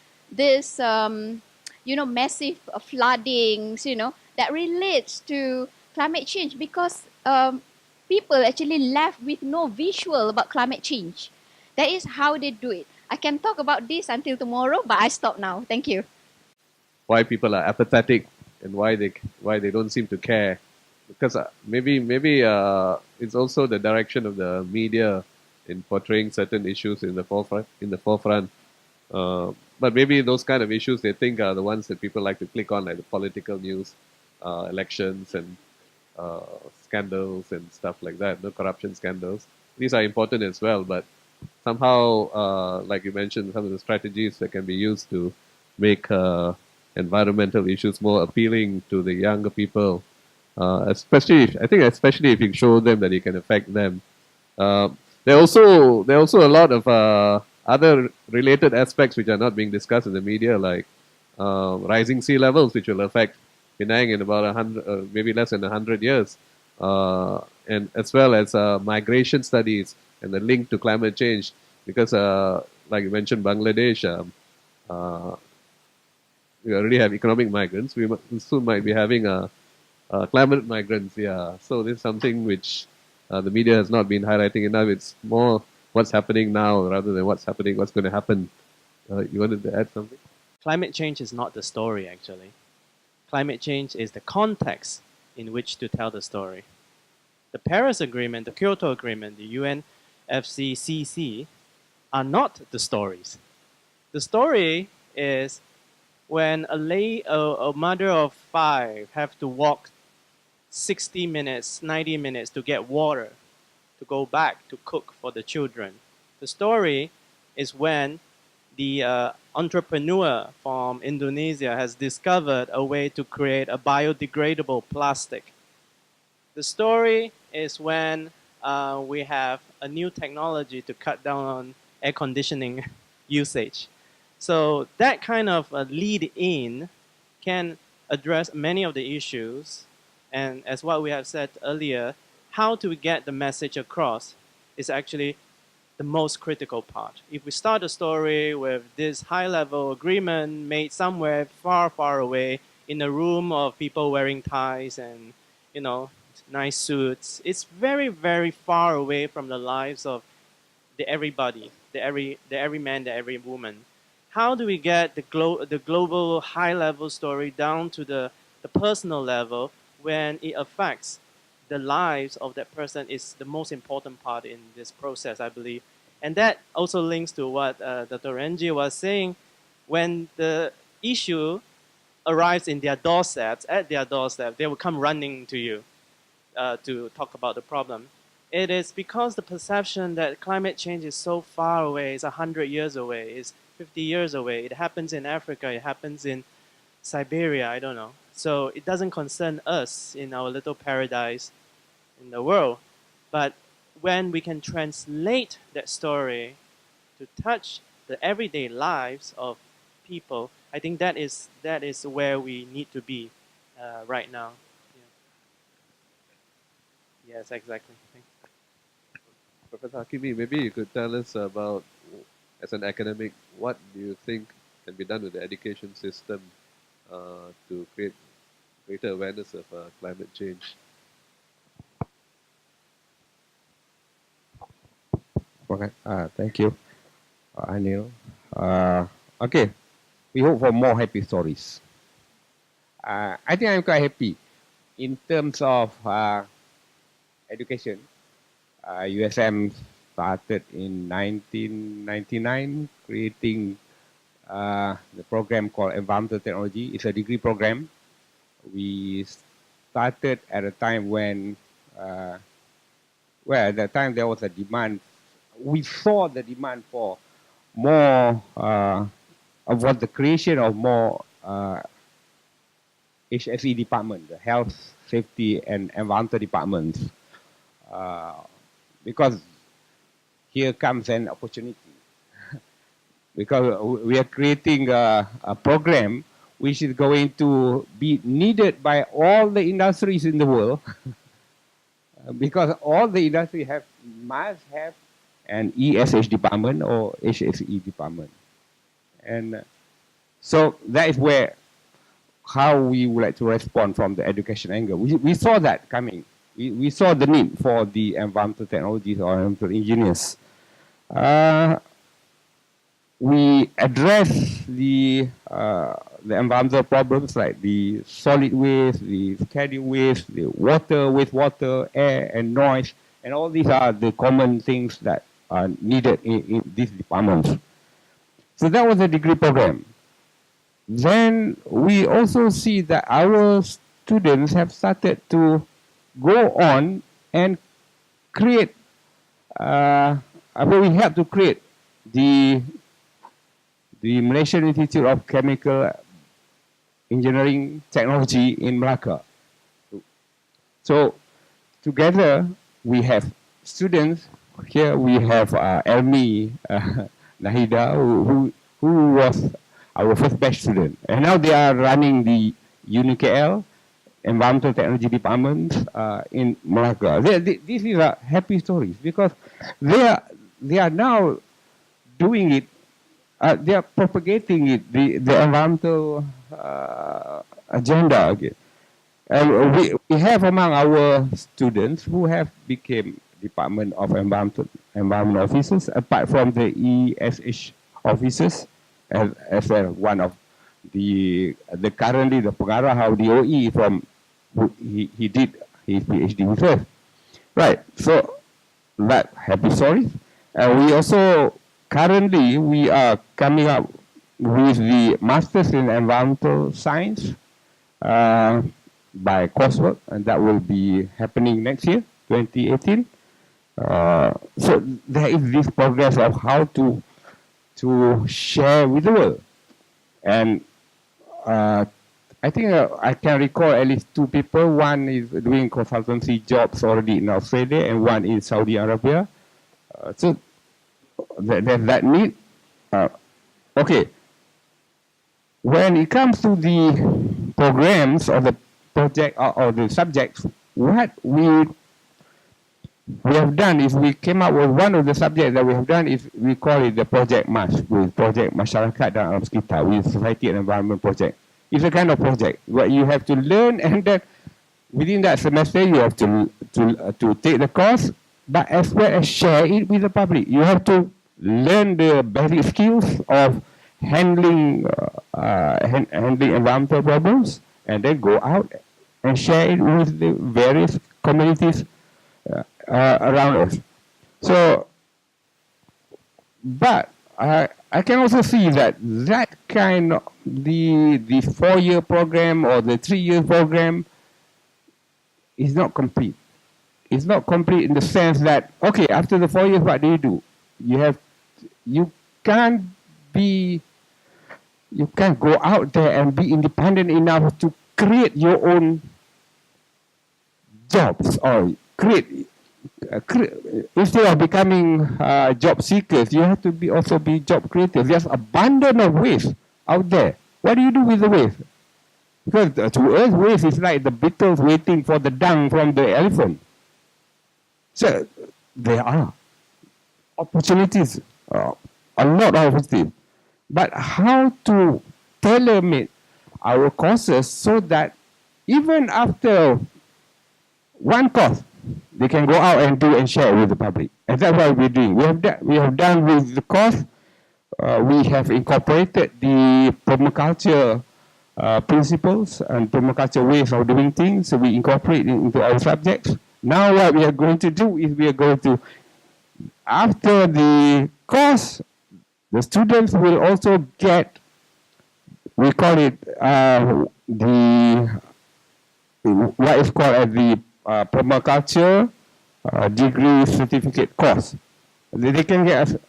massive floodings, that relates to climate change, because people actually left with no visual about climate change. That is how they do it. I can talk about this until tomorrow, but I stop now. Thank you. Why people are apathetic and why they don't seem to care. Because maybe it's also the direction of the media in portraying certain issues in the forefront. But maybe those kind of issues they think are the ones that people like to click on, like the political news, elections and scandals and stuff like that, no corruption scandals. These are important as well, but somehow, like you mentioned, some of the strategies that can be used to make environmental issues more appealing to the younger people especially if you show them that it can affect them. There are also a lot of other related aspects which are not being discussed in the media, like rising sea levels, which will affect Penang in about 100, maybe less than 100 years, and as well as migration studies and the link to climate change, because like you mentioned, Bangladesh. We already have economic migrants. We soon might be having climate migrants. Yeah. So this is something which the media has not been highlighting enough. It's more what's happening now rather than what's going to happen. You wanted to add something? Climate change is not the story, actually. Climate change is the context in which to tell the story. The Paris Agreement, the Kyoto Agreement, the UNFCCC are not the stories. The story is when a mother of 5 have to walk 60 minutes, 90 minutes to get water, to go back to cook for the children. The story is when the entrepreneur from Indonesia has discovered a way to create a biodegradable plastic. The story is when we have a new technology to cut down on air conditioning usage. So that kind of lead in can address many of the issues. And as what we have said earlier, how to get the message across is actually the most critical part. If we start a story with this high-level agreement made somewhere far, far away in a room of people wearing ties and, you know, nice suits, it's very, very far away from the lives of the everybody, the every man, the every woman. How do we get the global high-level story down to the personal level when it affects the lives of that person is the most important part in this process, I believe. And that also links to what Dr. Renji was saying. When the issue arrives in their doorsteps, at their doorstep, they will come running to you to talk about the problem. It is because the perception that climate change is so far away, is 100 years away, is 50 years away. It happens in Africa, it happens in Siberia, I don't know. So it doesn't concern us in our little paradise in the world. But when we can translate that story to touch the everyday lives of people, I think that is where we need to be right now. Yeah. Yes, exactly. Thank you. Professor Hakimi, maybe you could tell us about, as an academic, what do you think can be done with the education system to create greater awareness of climate change? Okay, thank you, Anil. Okay, we hope for more happy stories. I think I'm quite happy in terms of education. USM started in 1999, creating the program called Environmental Technology. It's a degree program. We started at a time when, at that time there was a demand. We saw the demand for more about the creation of more HSE department, the Health, Safety and Environmental departments, because here comes an opportunity. Because we are creating a program which is going to be needed by all the industries in the world, because all the industry must have an ESH department or HSE department. And so that is how we would like to respond from the education angle. We saw that coming. We saw the need for the environmental technologies or environmental engineers. We address the environmental problems like the solid waste, the scheduled waste, the water, wastewater, air and noise, and all these are the common things that are needed in these departments. So that was a degree program. Then we also see that our students have started to go on and create, we have to create the Malaysian Institute of Chemical Engineering Technology in Melaka. So together we have students. Here we have Elmi Nahida, who was our first batch student. And now they are running the UNKL, Environmental Technology Department in Malacca. This is a happy story because they are now doing it, they are propagating it, the environmental agenda again. And we have among our students who have become Department of Environment officers, apart from the ESH officers, as one of the currently the pengarah of the OE from who he did his PhD with us. Right, so that happy story. And we also currently we are coming up with the Masters in Environmental Science by coursework, and that will be happening next year, 2018. So there is this progress of how to share with the world. And I think I can recall at least two people. One is doing consultancy jobs already in Australia, and one in Saudi Arabia. So there's that need. Okay. When it comes to the programs or the project or the subjects, what we have done is we came up with one of the subjects that we have done is we call it the Project MAS, with Project Masyarakat dan Alam Sekitar, with Society and Environment Project. It's a kind of project where you have to learn, and then within that semester you have to take the course, but as well as share it with the public. You have to learn the basic skills of handling environmental problems, and then go out and share it with the various communities around us. So, but I can also see that kind of the 4-year program or the 3-year program is not complete. It's not complete in the sense that, okay, after the 4 years, what do? You can't go out there and be independent enough to create your own jobs or instead of becoming job seekers, you have to also be job creators. There's abundance of waste out there. What do you do with the waste? Because to us, waste is like the beetles waiting for the dung from the elephant. So there are opportunities, a lot of opportunities. But how to tailor-make our courses so that even after one course, they can go out and do and share with the public. And that's what we're doing. We have done with the course. We have incorporated the permaculture principles and permaculture ways of doing things. So we incorporate it into our subjects. Now what we are going to do is we are going to, after the course, the students will also get, we call it what is called as the permaculture degree certificate course. They can get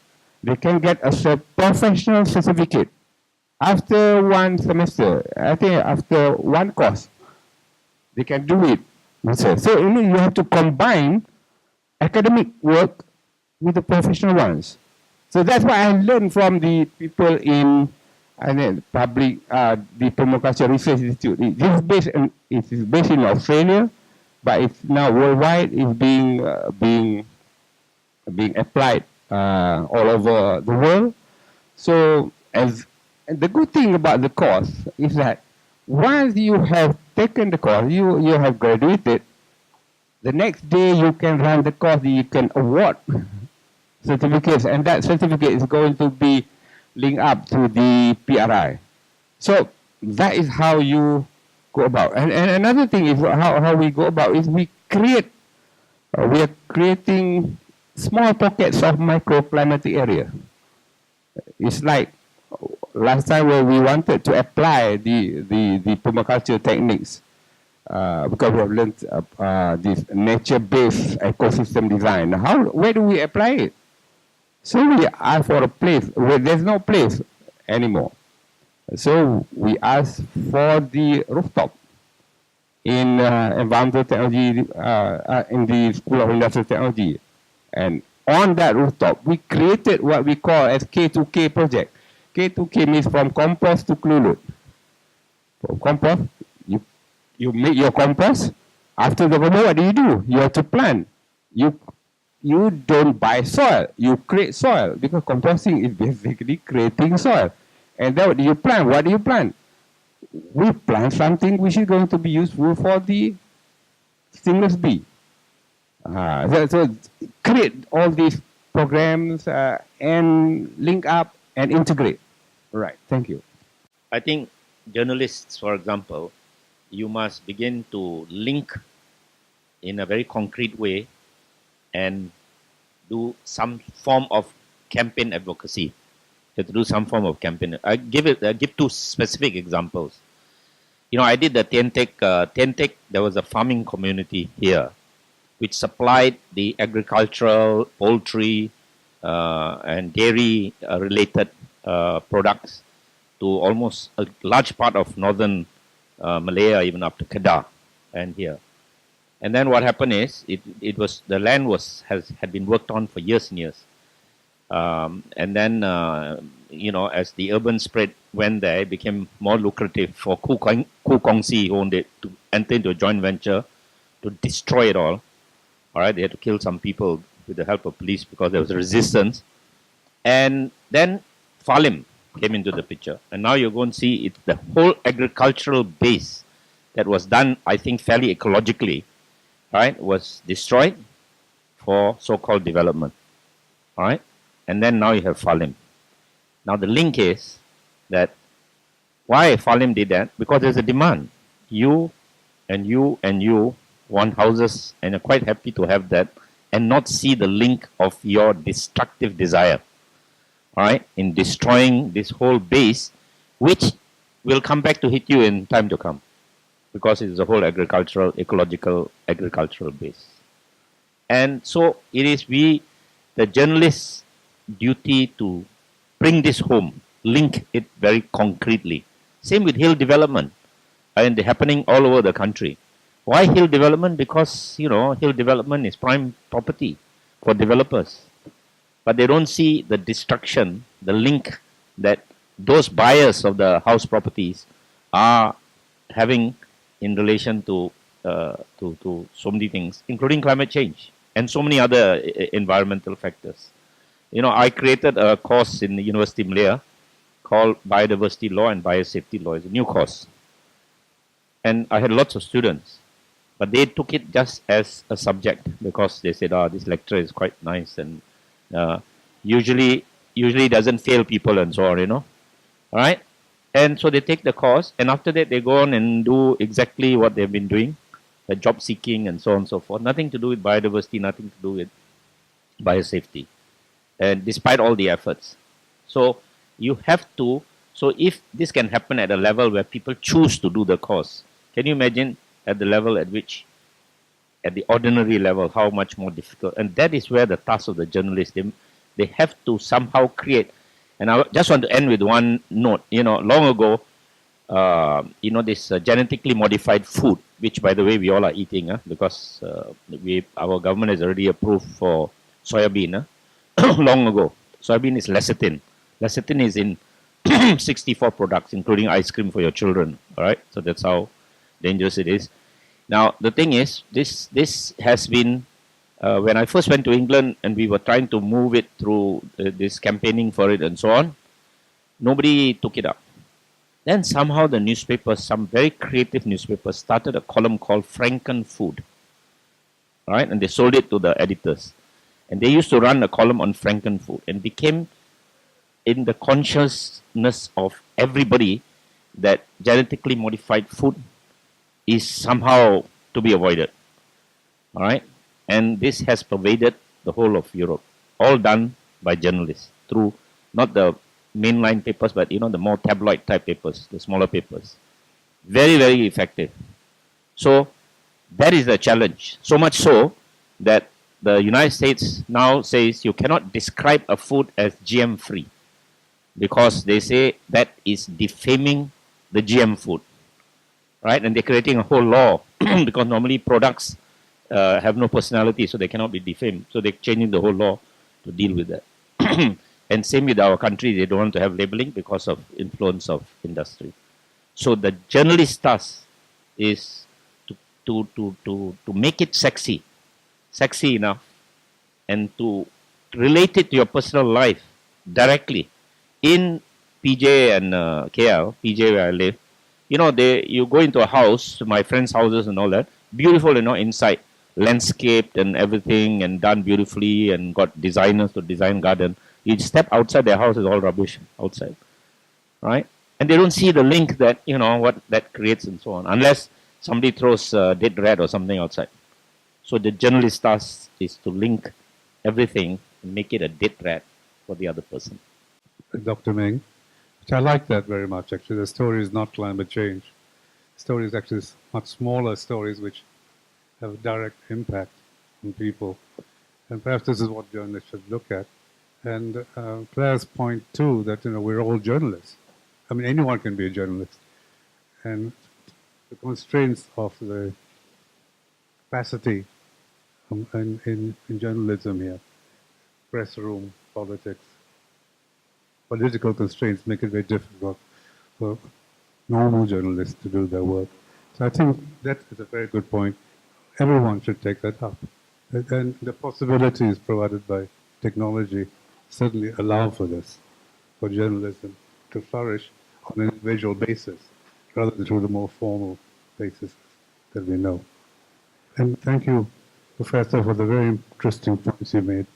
a professional certificate after one semester. I think after one course, they can do it. So you have to combine academic work with the professional ones. So that's what I learned from the people in public, the Permaculture Research Institute. It is based in Australia, but it's now worldwide. It's being applied all over the world. So and the good thing about the course is that once you have taken the course, you have graduated, the next day you can run the course, you can award certificates, and that certificate is going to be linked up to the PRI. So that is how you go about. And another thing is how we go about is we are creating small pockets of microclimatic area. It's like last time where we wanted to apply the permaculture techniques because we have learned this nature-based ecosystem design. Where do we apply it? So we ask for a place where there's no place anymore. So we ask for the rooftop. in environmental technology in the School of Industrial Technology. And on that rooftop, we created what we call as K2K project. K2K means from compost to clue. From compost, you make your compost. After the compost, what do? You have to plant. You don't buy soil, you create soil, because composting is basically creating soil. And then what do you plant? What do you plant? We plant something which is going to be useful for the stingless bee. So create all these programs and link up and integrate. Right, thank you. I think journalists, for example, you must begin to link in a very concrete way and do some form of campaign advocacy. You have to do some form of campaign. I give two specific examples. You know, I did the Tiantek, there was a farming community here which supplied the agricultural, poultry, and dairy related products to almost a large part of northern Malaya, even up to Kedah and here. And then what happened is, the land had been worked on for years and years. And then, you know, as the urban spread went there, it became more lucrative for Ku Kongsi, who owned it, to enter into a joint venture to destroy it all. All right, they had to kill some people with the help of police because there was resistance. And then Falim came into the picture. And now you're going to see the whole agricultural base that was done, I think, fairly ecologically, right, was destroyed for so-called development. All right, and then now you have Falim. Now the link is that why Falim did that? Because there's a demand. You and you and you want houses and are quite happy to have that and not see the link of your destructive desire, all right, in destroying this whole base, which will come back to hit you in time to come, because it is a whole agricultural, ecological, agricultural base. And so it is the journalists' duty to bring this home, link it very concretely. Same with hill development, and they're happening all over the country. Why hill development? Because, you know, hill development is prime property for developers. But they don't see the destruction, the link that those buyers of the house properties are having in relation to so many things, including climate change and so many other environmental factors. You know, I created a course in the University of Malaya called Biodiversity Law and Biosafety Law. It's a new course. And I had lots of students, but they took it just as a subject because they said, this lecture is quite nice and usually doesn't fail people and so on, you know. All right? And so they take the course, and after that they go on and do exactly what they've been doing, the job seeking and so on and so forth. Nothing to do with biodiversity, nothing to do with biosafety, and despite all the efforts. So you have to, so if this can happen at a level where people choose to do the course, can you imagine at the level at which, at the ordinary level, how much more difficult? And that is where the task of the journalist, they have to somehow create. And I just want to end with one note. You know, long ago, you know, this genetically modified food, which, by the way, we all are eating, because our government has already approved for soybean long ago. Soybean is lecithin. Lecithin is in 64 products, including ice cream for your children. All right, so that's how dangerous it is. Now, the thing is, this has been, when I first went to England and we were trying to move it through this campaigning for it and so on, nobody took it up. Then somehow the newspapers, some very creative newspapers, started a column called Frankenfood. All right, and they sold it to the editors. And they used to run a column on Frankenfood and became in the consciousness of everybody that genetically modified food is somehow to be avoided. All right? And this has pervaded the whole of Europe, all done by journalists through not the mainline papers, but, you know, the more tabloid type papers, the smaller papers. Very, very effective. So that is the challenge. So much so that the United States now says you cannot describe a food as GM free because they say that is defaming the GM food. Right? And they're creating a whole law because normally products have no personality, so they cannot be defamed. So they're changing the whole law to deal with that. And same with our country, they don't want to have labeling because of influence of industry. So the journalist task is to make it sexy enough, and to relate it to your personal life directly. In PJ and KL, PJ where I live, you know, you go into a house, my friends' houses and all that, beautiful, you know, inside, landscaped and everything, and done beautifully, and got designers to design garden. You step outside their house, is all rubbish outside, right? And they don't see the link that, you know, what that creates and so on, unless somebody throws dead rat or something outside. So the journalist task is to link everything and make it a dead rat for the other person. Dr. Ming, which I like that very much, actually. The story is not climate change. The story is actually much smaller stories which have a direct impact on people. And perhaps this is what journalists should look at. And Claire's point too, that, you know, we're all journalists. I mean, anyone can be a journalist. And the constraints of the capacity in journalism here, press room, politics, political constraints make it very difficult for normal journalists to do their work. So I think that is a very good point. Everyone should take that up. And the possibilities provided by technology certainly allow for this, for journalism to flourish on an individual basis, rather than through the more formal basis that we know. And thank you, Professor, for the very interesting points you made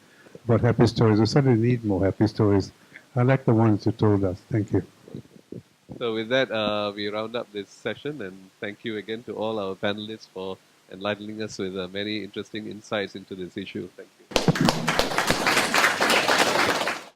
about happy stories. We certainly need more happy stories. I like the ones you told us. Thank you. So with that, we round up this session, and thank you again to all our panelists for enlightening us with many interesting insights into this issue. Thank you.